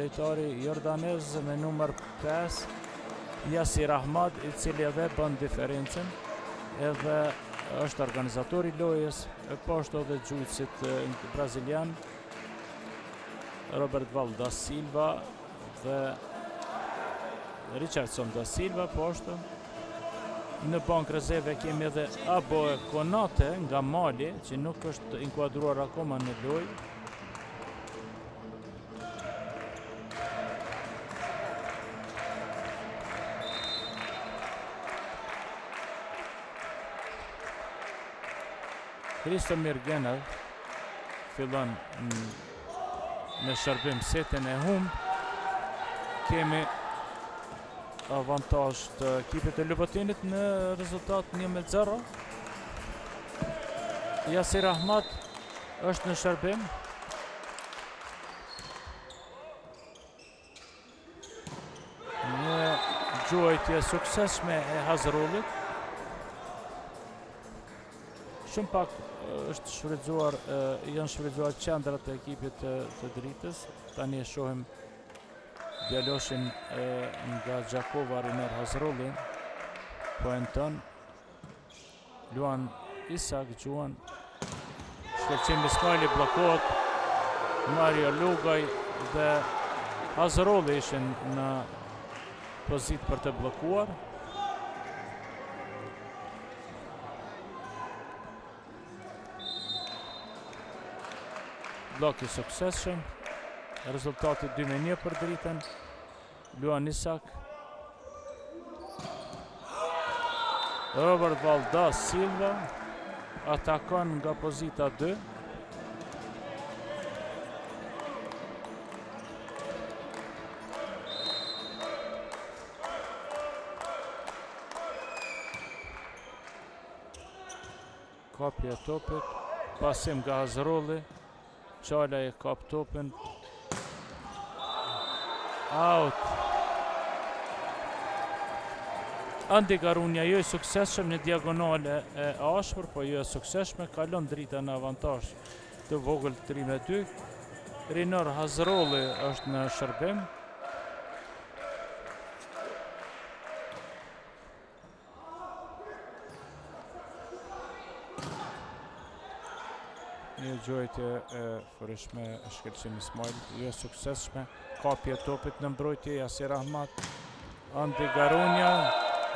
lojtari jordanez me numër 5 Yasir Ahmad, i cili edhe bën diferencën, edhe është organizatori i lojës, po ashtu edhe gjujtësit brazilian Robert Val da Silva dhe Richardson da Silva, po ashtu Në bank rezerve kemi edhe Abo Konate nga Mali, që nuk është inkuadruar akoma në lojë. Kristomir Genel fillon në shërbim setin e humb. Kemi avantazh të ekipit të Lubotinit në rezultat 1-0. Yasir Ahmad është në shërbim. Një gjuajtje suksesshme e Hazrullit. Shumë pak janë shfrytzuar qendrat e ekipit të dritës. Tani e shohim djaloshin nga Gjakova Riner Hazrullin, Poenton, Luan Isak, Gjuan, shkëlqim Ismaili bllokohet, Mario Lugaj dhe Hazrulli ishin në pozitë për të bllokuar. Blok i suksesshëm. Rezultati 2-1 për dritën. Luan Isak. Robert Valdas Silva atakon nga pozita 2. Kapja e topit, pasim nga Hazrulli. Qala e kap topin. Out. Andi Garunja jo i suksesshëm në diagonale e ashpër, po jo e suksesshme, kalon drita në avantazh të vogël 3-2. Rinor Hazrulli është në shërbim. Një gjojtje e fërishme e shkelqim Ismail, jo suksesshme. Kapje topit në mbrojtje, Yasir Ahmad. Andi Garunja,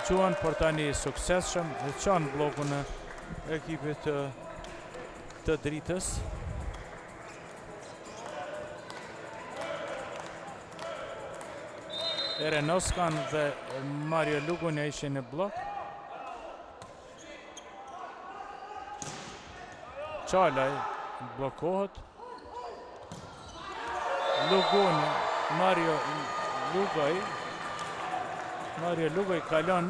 Gjuan për tani suksesshëm, dhe qanë blokun e ekipit të dritës. Eren Oskan dhe Mario Lugunja ishin në blok. Qalaj blokohet. Lugunja, Mario Lugaj kalon.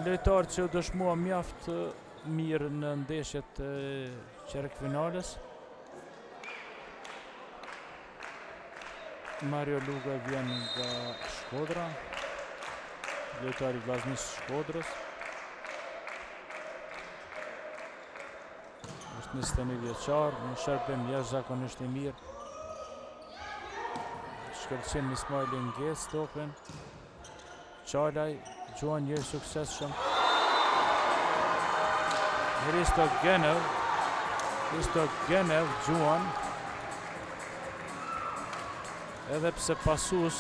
Lojtar që u dëshmua mjaft mirë në ndeshjet e çerkfinales. Mario Lugaj vjen nga Shkodra. Lojtar i Vllaznisë Shkodrës. 21 vjeçar, në shërbim jashtëzakonisht i mirë. Shkëlqim Ismaili ngec topin. Qalaj, Gjuan jo i suksesshëm. Hristo Genev, Gjuan. Edhe pse pasus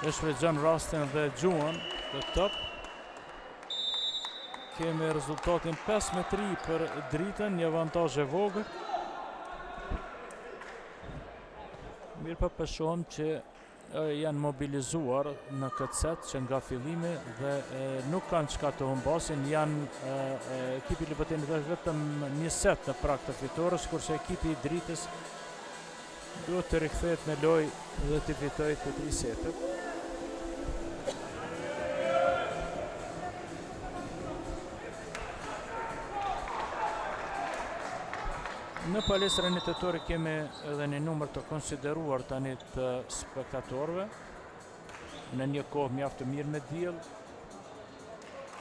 e shfrytëzon rastin dhe Gjuan të top. Kemi rezultatin 5-3 për dritën, një avantazh e vogël. Mirë po shohim që janë mobilizuar në këtë set që nga fillimi dhe nuk kanë çka të humbasin. Ekipi i Lubotinit është vetëm një set në prag të fitores, kurse ekipi i dritës duhet të rikthehet në lojë dhe të fitojë të 3 setet. Në palestrën e Tetore kemi edhe një numër të konsideruar tani të spektatorëve. Në një kohë mjaft të mirë me diell,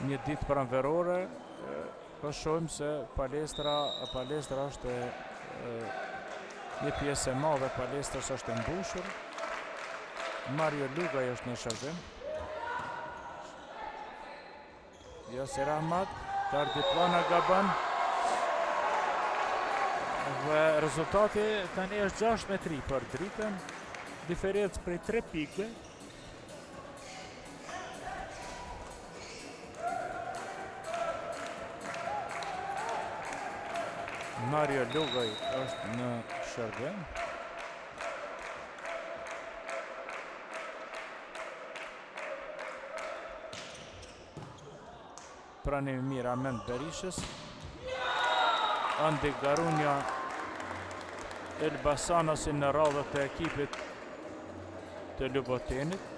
një ditë pranverore, po shohim se palestra është një pjesë e madhe e palestrës është e mbushur. Mario Lugaj është në shërbim. Yasir Ahmad, Tardiplana Gaban. Dhe rezultati tani është 6-3 për dritën, diferencë prej 3 pikë. Mario Lugaj është në shërbim. Pranim mirë Armend Berishës. Andi Garunja Elbasanasi në radhët e ekipit të Lubotenit.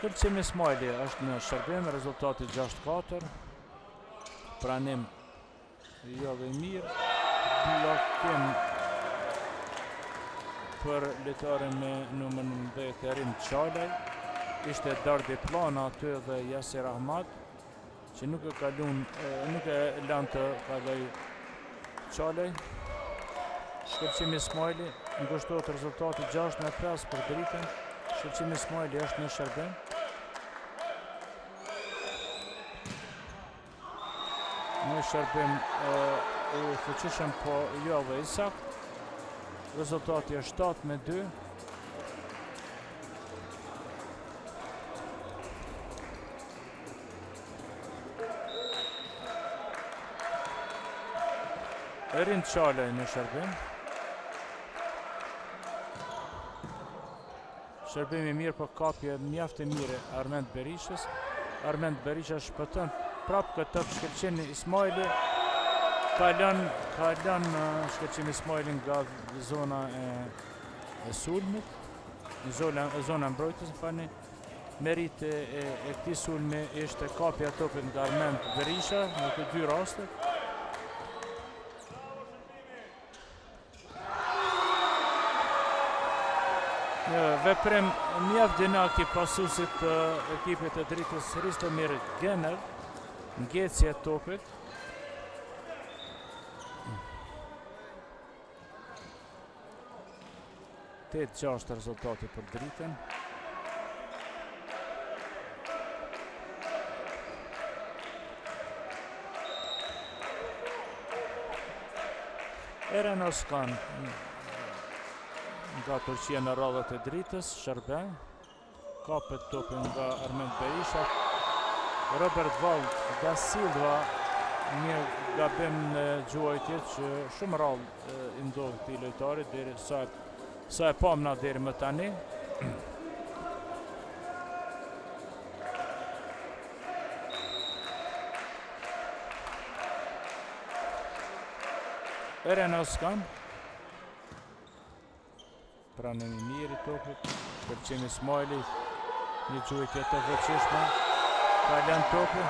Shkëlqim Ismaili është në shërbim, rezultati 6-4. Pranim jo dhe mirë. Blokim për lojtarin me numrin 10 Erin Çalaj. Ishte Dardi Plana aty dhe Yasir Ahmad, që nuk e lanë të kaloj Çalaj. Shkëlqim Ismaili ngushtohet rezultati 6-5 për Dritën. Shkëlqim Ismaili është në shërbim. Në shërbim i fuqishëm, po jo dhe i sakt. Rezultati është 7-2. Erin Çalaj në shërbim. Shërbimi mirë, po kapje mjaft e mire Armend Berishës. Armend Berisha shpëton prapë këtë shkëlqim Ismaili. Kalon shkëlqim Ismaili nga zona e sulmit, zona mbrojtës, më falni. Meriti e këtij sulmi ishte kapja e topit nga Armend Berisha në të dy rastet. Veprim mjaft dinak i pasuesit të ekipit të Dritës Ristomir Genel, ngjecje e topit. Te 6 rezultati për Dritën. Eren Oskan nga Turqia në radhët e Dritës, shërbim. Kapet topin nga Armend Berisha. Robert Vald da Silva, një gabim në gjuajtje që shumë rallë i ndodhë këtij lojtari deri sa e pamna deri më tani. Eren Oskan. Pranim i mirë i topit. Shkëlqim Ismaili, një gjuajtje të fuqishme. Kalon topi.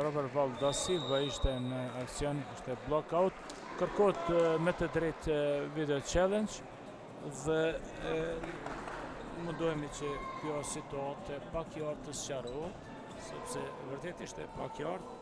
Robert Vald da Silva ishte në aksion, ishte blockout. Kërkot me të drejtë video challenge dhe mundohemi që kjo situatë pak qartë të sqarohet, sepse vërtet ishte pak qartë.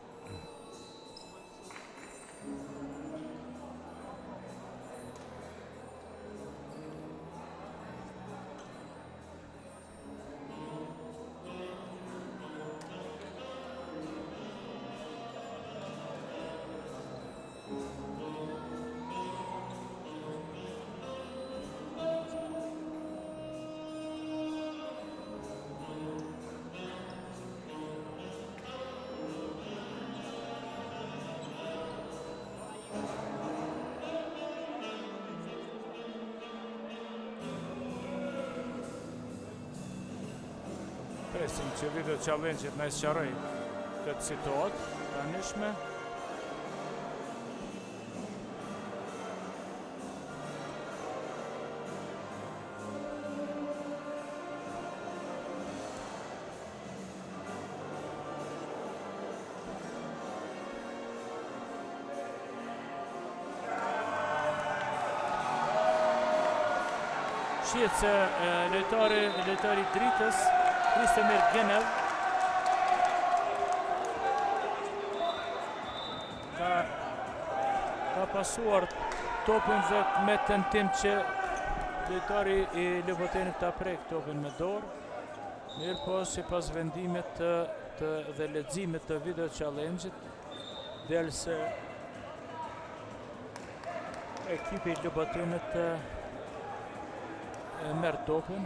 Presim që video challenge-it në sqaroj këtë situatë tanishme. Shihet se lojtari i Dritës Ristomir Genel ka pasuar topin vetë me tentim që lojtari i Lubotenit ta prek topin me dorë. Mirë po, sipas vendimit dhe leximit të video challenge-it, del se ekipi i Lubotinit merr topin.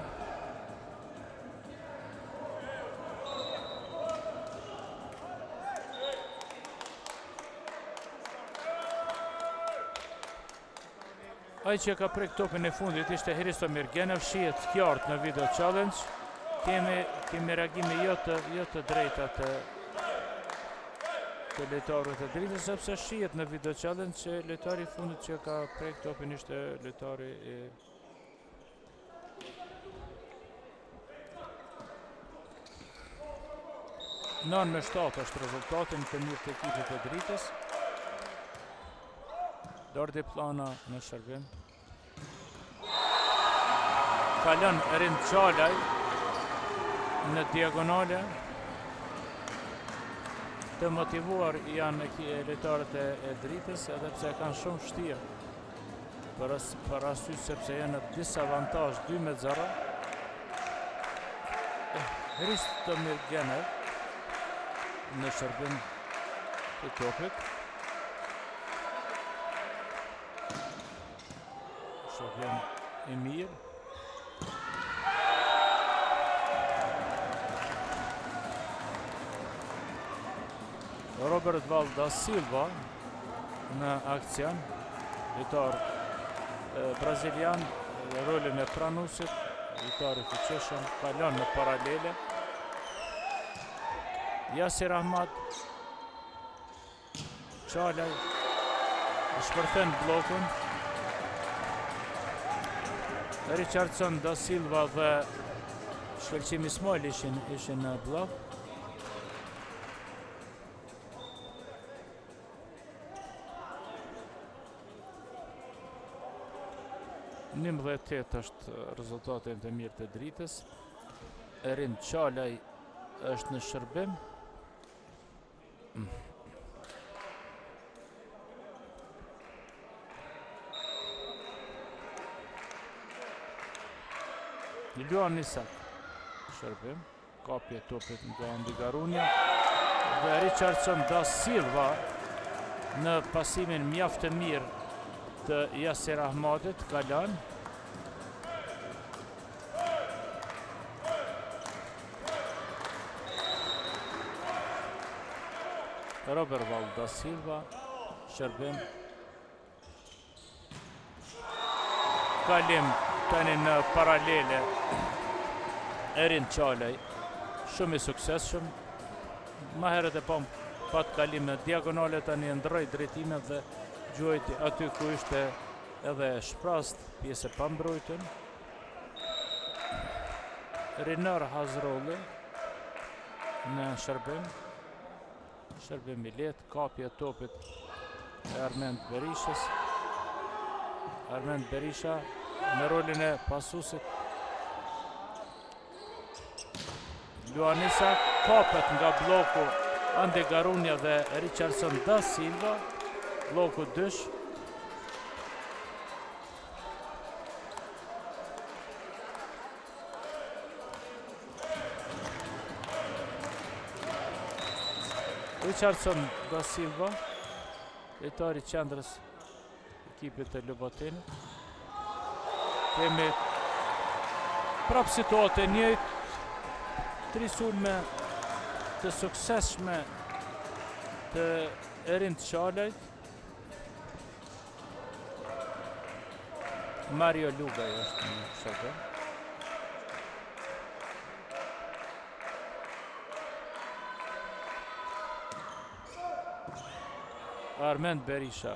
Ai që ka prek topin e fundit ishte Hristomir Genov, shihet qartë në video challenge. Kemi reagime jo të drejta të lojtarëve të dritës, sepse shihet në video challenge që lojtari i fundit që ka prek topin ishte lojtari i 9-7 është rezultatin të mirë të ekipit të dritës. Dordi Plana në shërbim. Kalon Rind Qalaj në diagonale. Të motivuar janë lojtarët e dritës, edhe pse kanë shumë vështirë. Për arsye sepse janë në disavantazh 2-0. Hristomir Genov në shërbim të topit. Shërbim i mirë. Robert Valda Silva në akcion, lojtar brazilian, rolin e pranuesit, lojtar i fuqishëm, kalon në paralele. Yasir Ahmad Qalaj shpërthen bllokun. Richardson da Silva dhe shkëlqimi Small ishin në bllok. Në 19-8 është rezultatin të mirë të dritës. Rind Qalaj është në shërbim. Luan Isak shërbim, kapje topit nga Andi Garunia dhe Richardson da Silva në pasimin mjaft të mirë të Yasir Ahmadit kalon. Robert Valda Silva shërbim. Kalim tani në paralele Rind Qalaj, shumë i suksesshëm. Ma herët e pat kalim në diagonale, tani ndroi drejtimet dhe gjuajti aty ku ishte edhe shprast pjesë e pambrojtën. Rinar Hazrolli në shërbim. Shërbim i lehtë, kapje topit e Armend Berishës. Armend Berisha në rolin e pasuesit. Luan Isak kapet nga bloku Andi Garunia dhe Richardson da Silva. Bloku dysh. Richardson da Silva, lojtari i qendrës ekipit të Lubotinit. Kemi prap situatë njëjtë, tri sulme të suksesshme të Rind Qalajt. Mario Lugaj është në shërbim. Armend Berisha.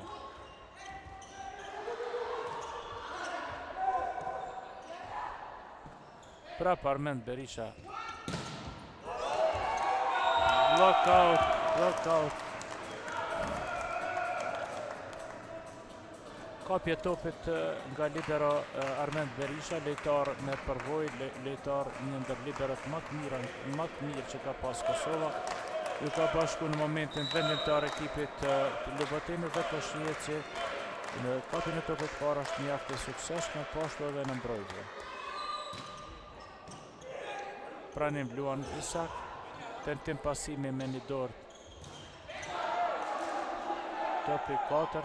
Prap Armend Berisha. Lockout. Kapje topit nga libero Armend Berisha, lojtar me përvojë, lojtar një ndër liberot më të mirë që ka pas Kosova. Ju ka bashku në momentin vendimtar ekipit të Lubotinit dhe po shihet që në kapjen e topit parë është mjaft i suksesshëm, po ashtu edhe në mbrojtje. Pranim Luan Isak, tentim pasimi me një dorë. Topi 4.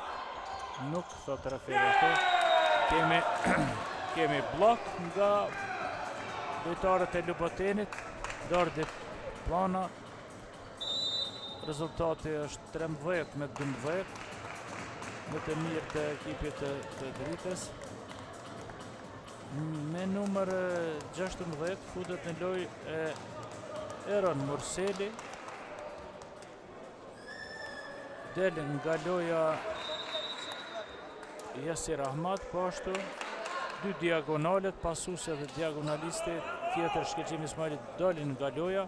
Nuk thot referi ashtu. Kemi blok nga lojtarët e Lubotenit, Dordi Plana. Rezultati është 13-12 në të mirë të ekipit të Dritës. Me numër 16 futet në lojë Eron Murseli. Del nga loja Yasir Ahmad, po ashtu dy diagonalet, pasuese dhe diagonalisti tjetër Shkelqim Ismailit dalin nga loja.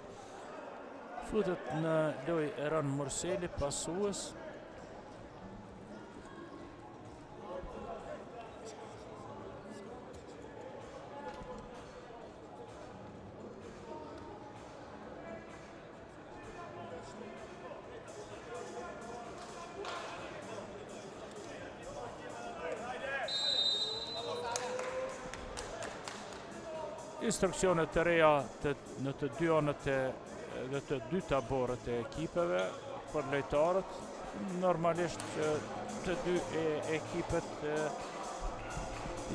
Futet në lojë Eron Murseli, pasues. Instruksionet të reja në të dy anët dhe të dy taborët e ekipeve për lojtarët. Normalisht të dy ekipet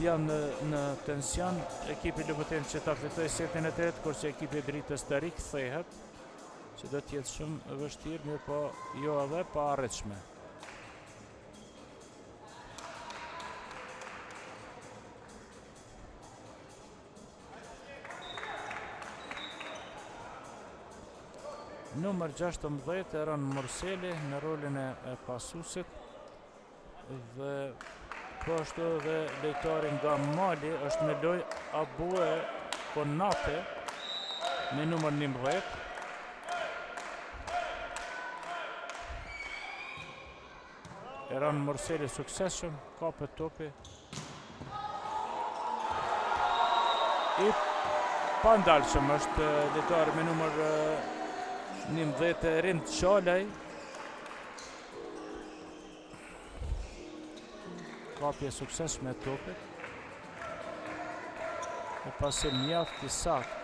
janë në tension. Ekipi Lubotenit që ta fitoj setin e 8, kurse ekipi Dritës të rikthehet, që do t'jetë shumë vështirë, mirë po jo edhe pa arritshme. Numër 16 Eron Murseli në rolin e pasuesit dhe po ashtu dhe lojtari nga Mali është në lojë Abue Konate me numër 11. Eron Murseli suksesshëm, kapet topi. I pandalshëm është lojtari me numër 19 Rind Qalaj. Kapje suksesshme e topit. E pasim mjaft i sakt.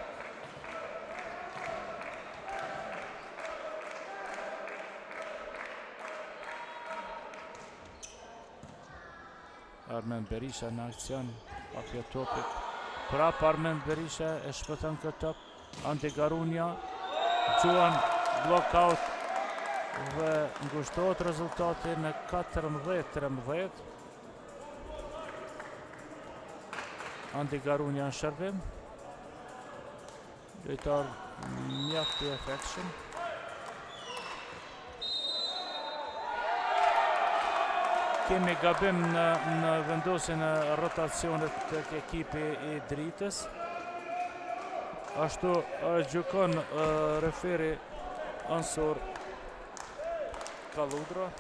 Armen Berisha në akcion, kapje e topit. Prap Armen Berisha e shpëton këtë top. Ante Garunja Gjuan blockout dhe ngushtohet rezultati në 14-13. Andi Garunja në shërbim. Lojtar mjaft i efektshëm. Kemi gabim në vendosjen e rotacionit të ekipi i Dritës. Ashtu gjykon referi Ansor Kaludra.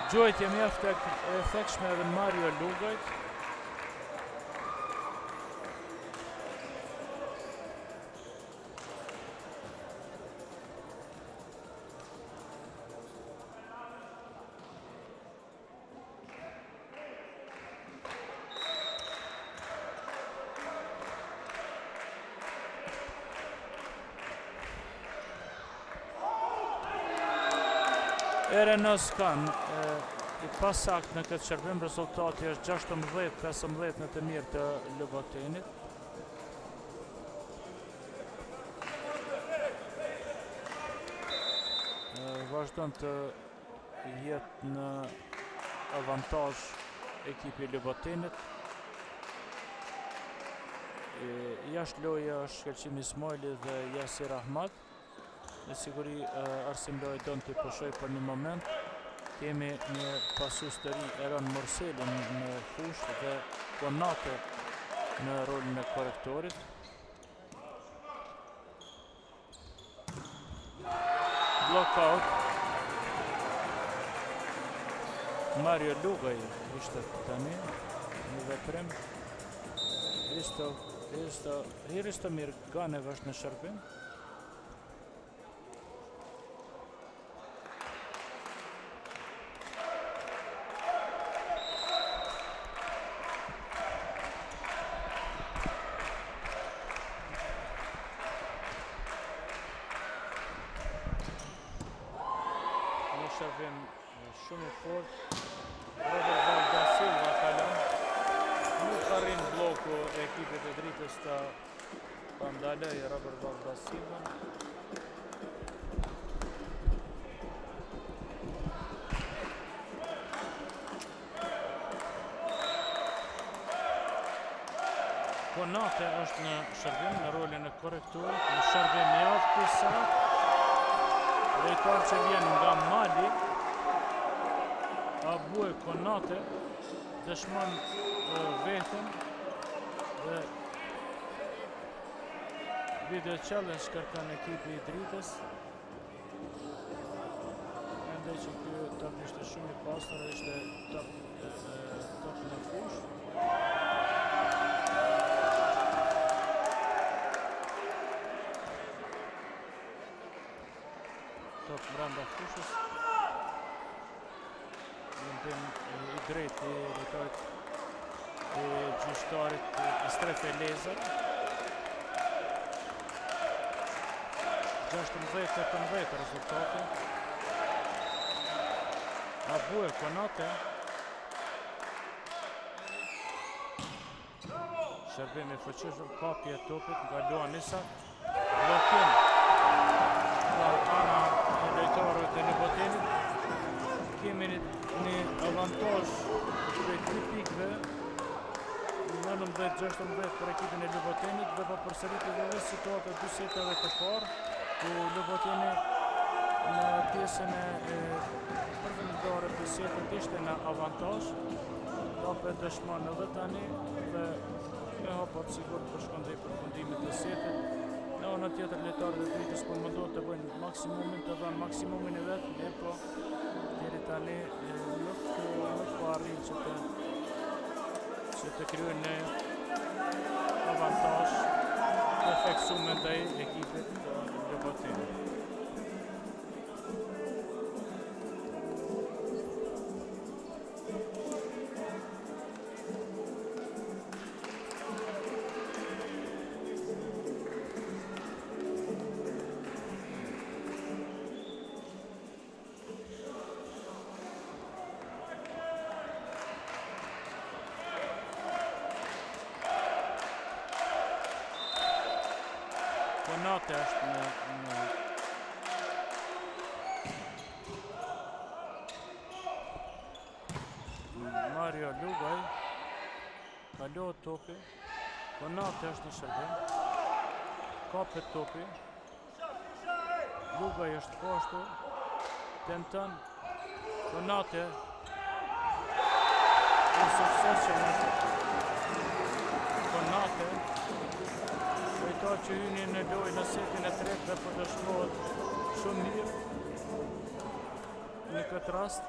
Gjojtje mjaft e efektshme edhe Mario Lugajt. Erenos Kan i pasakt në këtë shërbim, rezultati është 16-15 në të mirë të Lubotenit. Vazhdon të jetë në avantazh ekipi Lubotenit. Jashtë loja është Shkelqim Ismaili dhe Yasir Ahmad. Në siguri Arsim Loj don të pushoj për një moment. Kemi një pasues të ri Eron Murseli në fushë dhe Konate në rolin e korrektorit. blockout. Mario Lugaj ishte tani në veprim. Hristomir Ganev është në shërbim. Në shërbim shumë i fort. Robert Valda Silva kalon. Nuk arrin bloku e ekipit e dritës ta ndaloj Robert Valda Silva. Konate është në shërbim në rolin e korrektorit, në shërbim javë kësa. Lojtar që vjen nga Mali, Abue Konate, dëshmon vetën dhe video challenge kërkon ekipi i dritës. Mendoj që ky top ishte shumë i pastër, ishte top në fush. Top brenda fushës. Vendim i drejt i lojtarit e gjyqtarit i Strefe Lezër. 16-18 rezultati. Abue Konate. Shërbim i fuqishëm, kapje e topit nga Luanisa. Blokim nga ana e lojtarëve të Lubotenit. Kemi një avantazh prej 3 pikëve, 19-16 për ekipin e Lubotenit dhe po përsëritet edhe situata 2 setave të parë, ku Luboteni në pjesën e përfundimtare të setët ishte në avantazh, kapet dëshmon edhe tani dhe me hapat sigurt për shkëndej përfundimit të setët. Në anën tjetër lojtarët e dritës po mundohet të bëjnë maksimumin, të dhanë maksimumin e vetë, po deri tani nuk po arrin që të kryejnë një avantazh të theksuar ndaj ekipit të Lubotenit. Konate është në Mario Lugaj, kalohet topi, Konate është në shërbim, kapet topi, Lugaj është poshtur, tenton, Konate, i suksesshëm Konate, lojtar që hynin në lojë në setin e tretë dhe po dëshmohet shumë mirë në këtë rast.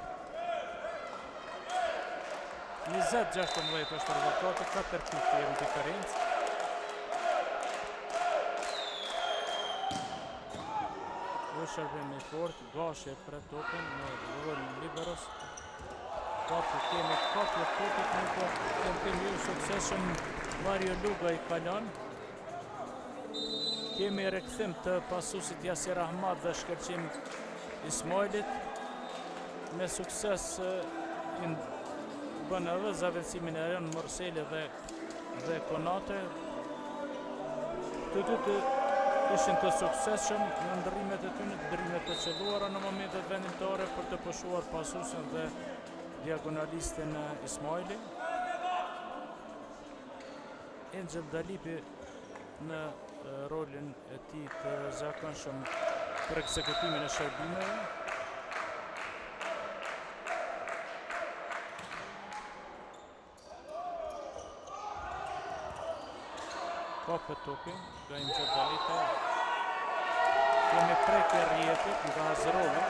20-16 është rezultati, 4 pikë në diferencë. Shërbim i fort, Gashe për topin në rolin liberos. Kemi kapje topit në tempim ju suksesshëm Mario Lugaj kalon. Kemi rikthim të pasusit Jasir Ahmad dhe shkëlqim Ismailit. Me sukses bën edhe zavendësimin e rënë Morseli dhe Konate. Të ishin të suksesshëm në ndërrimet e tyre, ndërrimet të qelluara në momentet vendimtare për të pushuar pasusin dhe diagonalistin Ismaili. Angel Dalipi në rolin e tij të zakonshëm për ekzekutimin e shërbimeve. Kapet topi nga Angel Dalipi. Kemi prekje rjetit nga Azrova.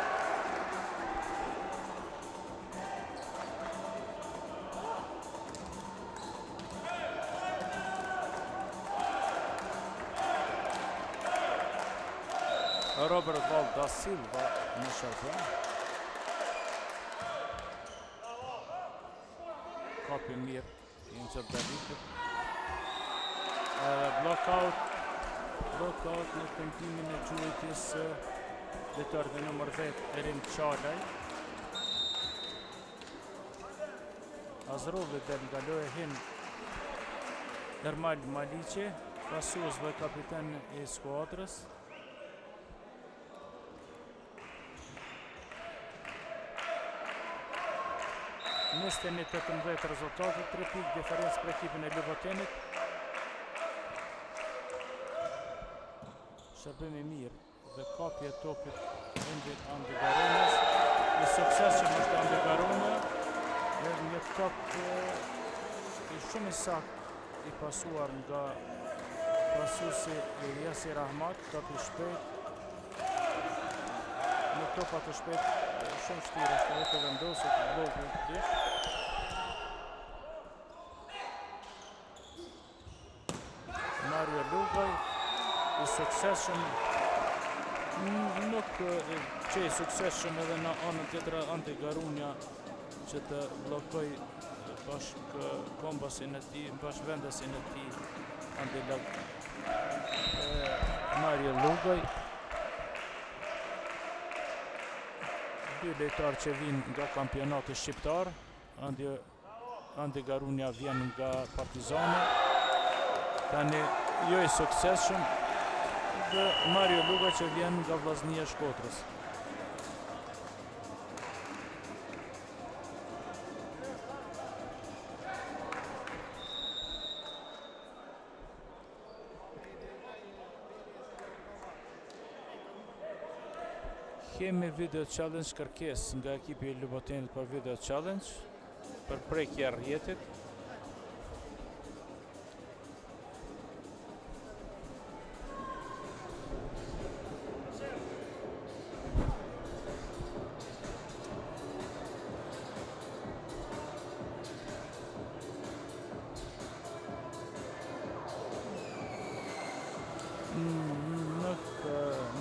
Robert Val da Silva në shërbim. Kapi mirë i në qëtë Davitit. Blockout në tendimin e gjuhëtjes lojtar dhe numër 10 Erin Çalaj. Azrovi del nga loja hin Ermal Maliqi, pasues dhe kapiten i skuadrës. Niste një 18 rezultatit, 3 pikë diferencë për ekipin e Lubotenit. Shërbimi mirë dhe kapje topit Andi Garunës. I suksesshëm është Andi Garuna, një top i shumë i sakt i pasuar nga pasuesi Yasir Ahmad, top i shpejt. Në topat të shpejt shumë vështirë është të vendosur të bloku dish. Mario Lugaj i suksesshëm, nuk që i suksesshëm edhe në anën tjetër Andi Garunja që të blokoj bashkë kombasin e tij, bashkë vendesin e tij Andi Mario Lugaj. Dy lojtar që vinë nga kampionati shqiptar, Andi Garunja vjen nga Partizani, tani jo i suksesshëm, dhe Mario Lugaj që vjen nga Vllaznia e Shkodrës. Kemi video challenge kërkesë nga ekipi i Lubotenit për video challenge për prekje rjetit.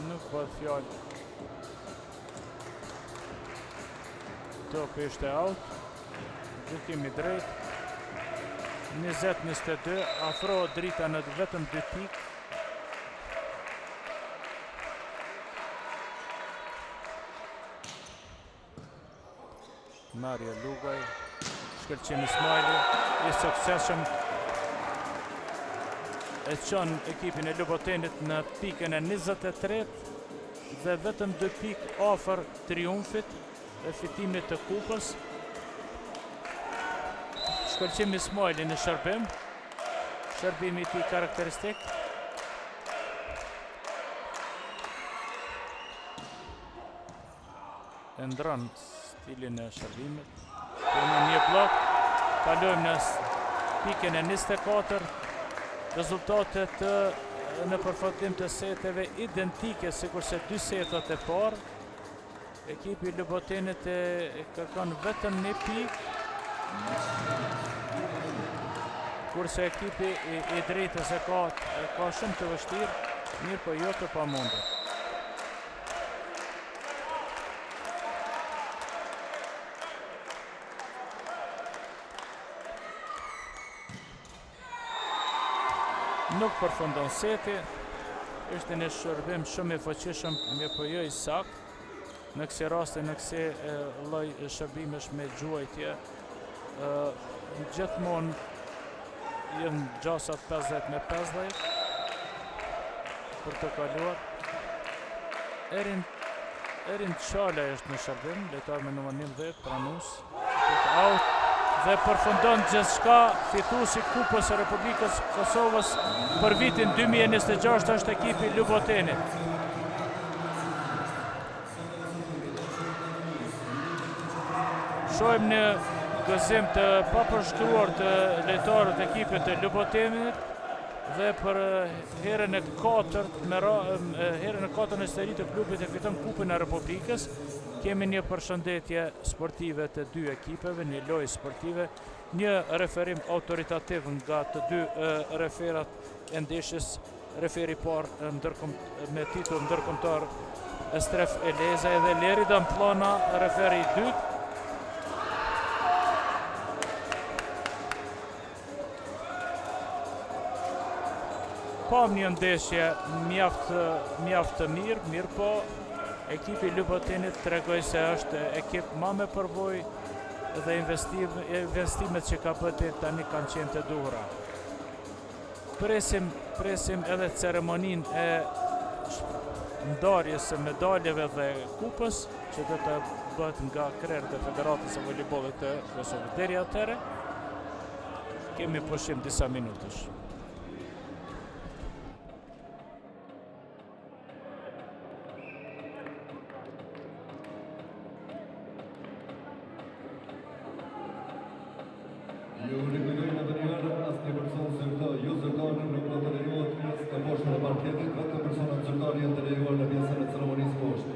Nuk bëhet fjalë. Topi ishte out, gjykimi drejt, 20-22, afrohet drita në vetëm 2 pikë. Mario Lugaj, shkëlqim Ismaili, i suksesshëm, e çon ekipin e Lubotenit në pikën e 23 dhe vetëm 2 pikë afër triumfit e fitimit të kupës. Shkëlqim Ismaili në shërbim, shërbimi i tij karakteristik. E ndron stilin e shërbimit. Kemi një blok, kalojmë në pikën e 24, rezultatet në përfundim të seteve identike sikurse 2 setat e parë. Ekipi i Lubotenit kërkon vetëm 1 pikë, kurse ekipi i drejtës e ka shumë të vështirë, mirë po jo të pamundur. Nuk përfundon seti, ishte një shërbim shumë i fuqishëm, mirë po jo i saktë. Në kësi raste, në kësi lloj shërbimesh me gjuajtje, gjithmonë jenë gjasat 50-50 për të kaluar. Erin Çalaj është në shërbim, lojtar me numër 11, pranus, out, dhe përfundon gjithçka, fituesi Kupës së Republikës Kosovës për vitin 2026 është ekipi Lubotenit. Shohim një gëzim të papërshkruar të lojtarët e ekipit të Lubotenit, dhe për herën e katërt në seri të klubit e fiton Kupën e Republikës. Kemi një përshëndetje sportive të dy ekipeve, një lojë sportive, një referim autoritativ nga të dy referat e ndeshjes, referi parë me titull ndërkombëtar Estref Eleza dhe Leridan Plona, referi i dytë. Pam një ndeshje mjaft të mirë po ekipi Lubotinit tregoj se është ekip ma me përvojë dhe investimet që ka bëti tani kanë qenë të duhura. Presim edhe ceremoninë e ndarjes së medaljeve dhe kupës që do të bëhet nga krerët e Federatës së Voleybollit të Kosovës. Deri atëherë kemi pushim disa minutësh. Ju rikujtojmë edhe një herë, asnjë person zyrtar, jo zyrtar nuk do të lejohet në poshtë e parketit, vetëm personat zyrtar janë të lejuar në pjesën e ceremonisë poshtë.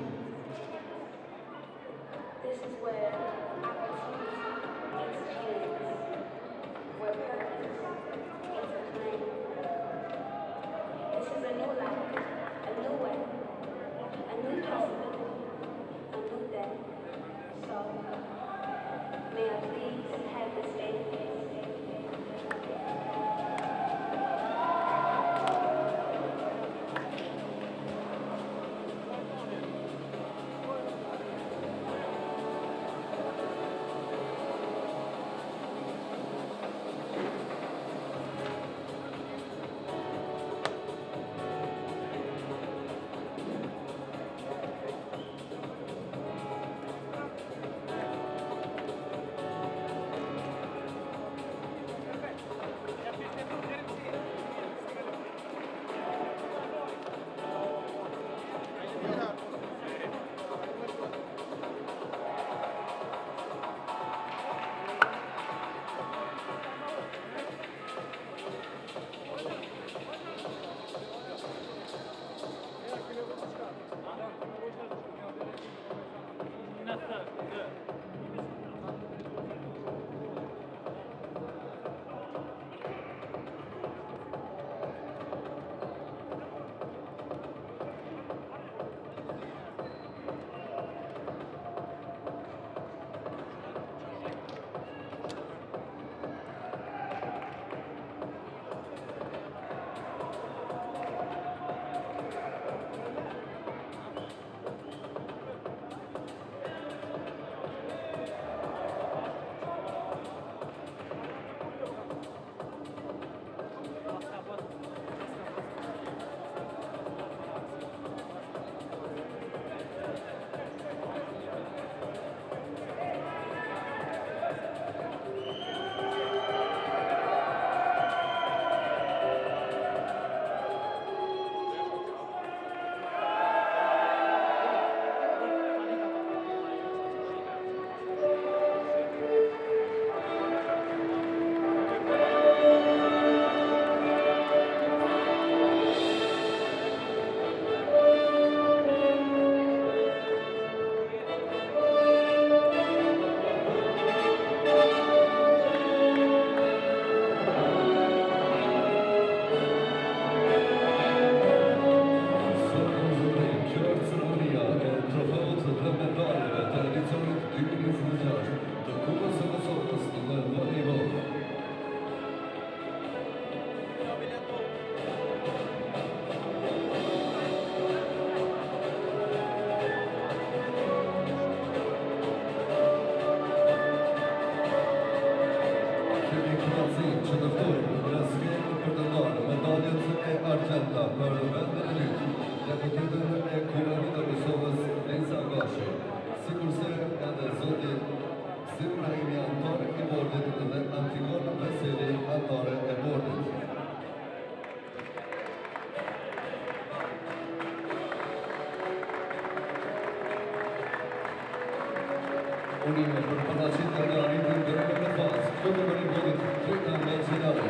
Unime për paraqitjen e arritin deri në fazë. Klubi i voleybollit Drita Nacionale.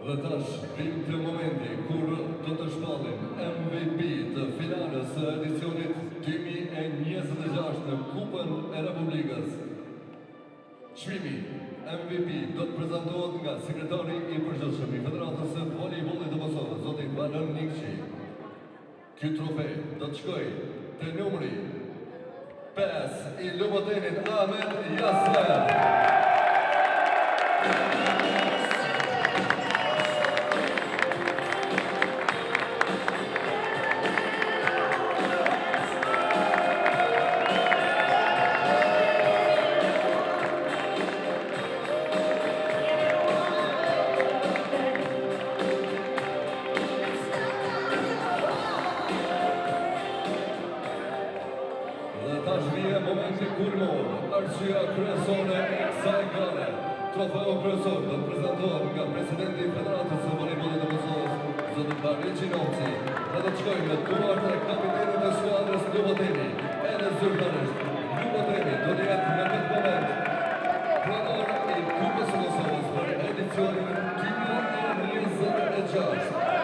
Dhe tash, vim të momenti kur do të shpallim MVP të finalës së edicionit 2026 në Kupën e Republikës. Çmimi MVP do të prezantohet nga sekretari i përgjithshëm i Federatës së Volejbollit të Kosovës, zoti Banon Nikçi. Ky trofe do të shkojë te numri 5 i lubotenit Ahmed Jasser. Momenti kulmor, arsyeja kryesore e kësaj gare. Trofeu kryesor do të prezantohet nga presidenti i Federatës së Volejbollit të Kosovës, zoti Bari Qinovci, dhe do të shkojë në duart e kapitenit të skuadrës Ljuboteni, edhe zyrtarisht. Ljuboteni do të jetë në këtë moment pronor i Kupës së Kosovës për edicionin 2026.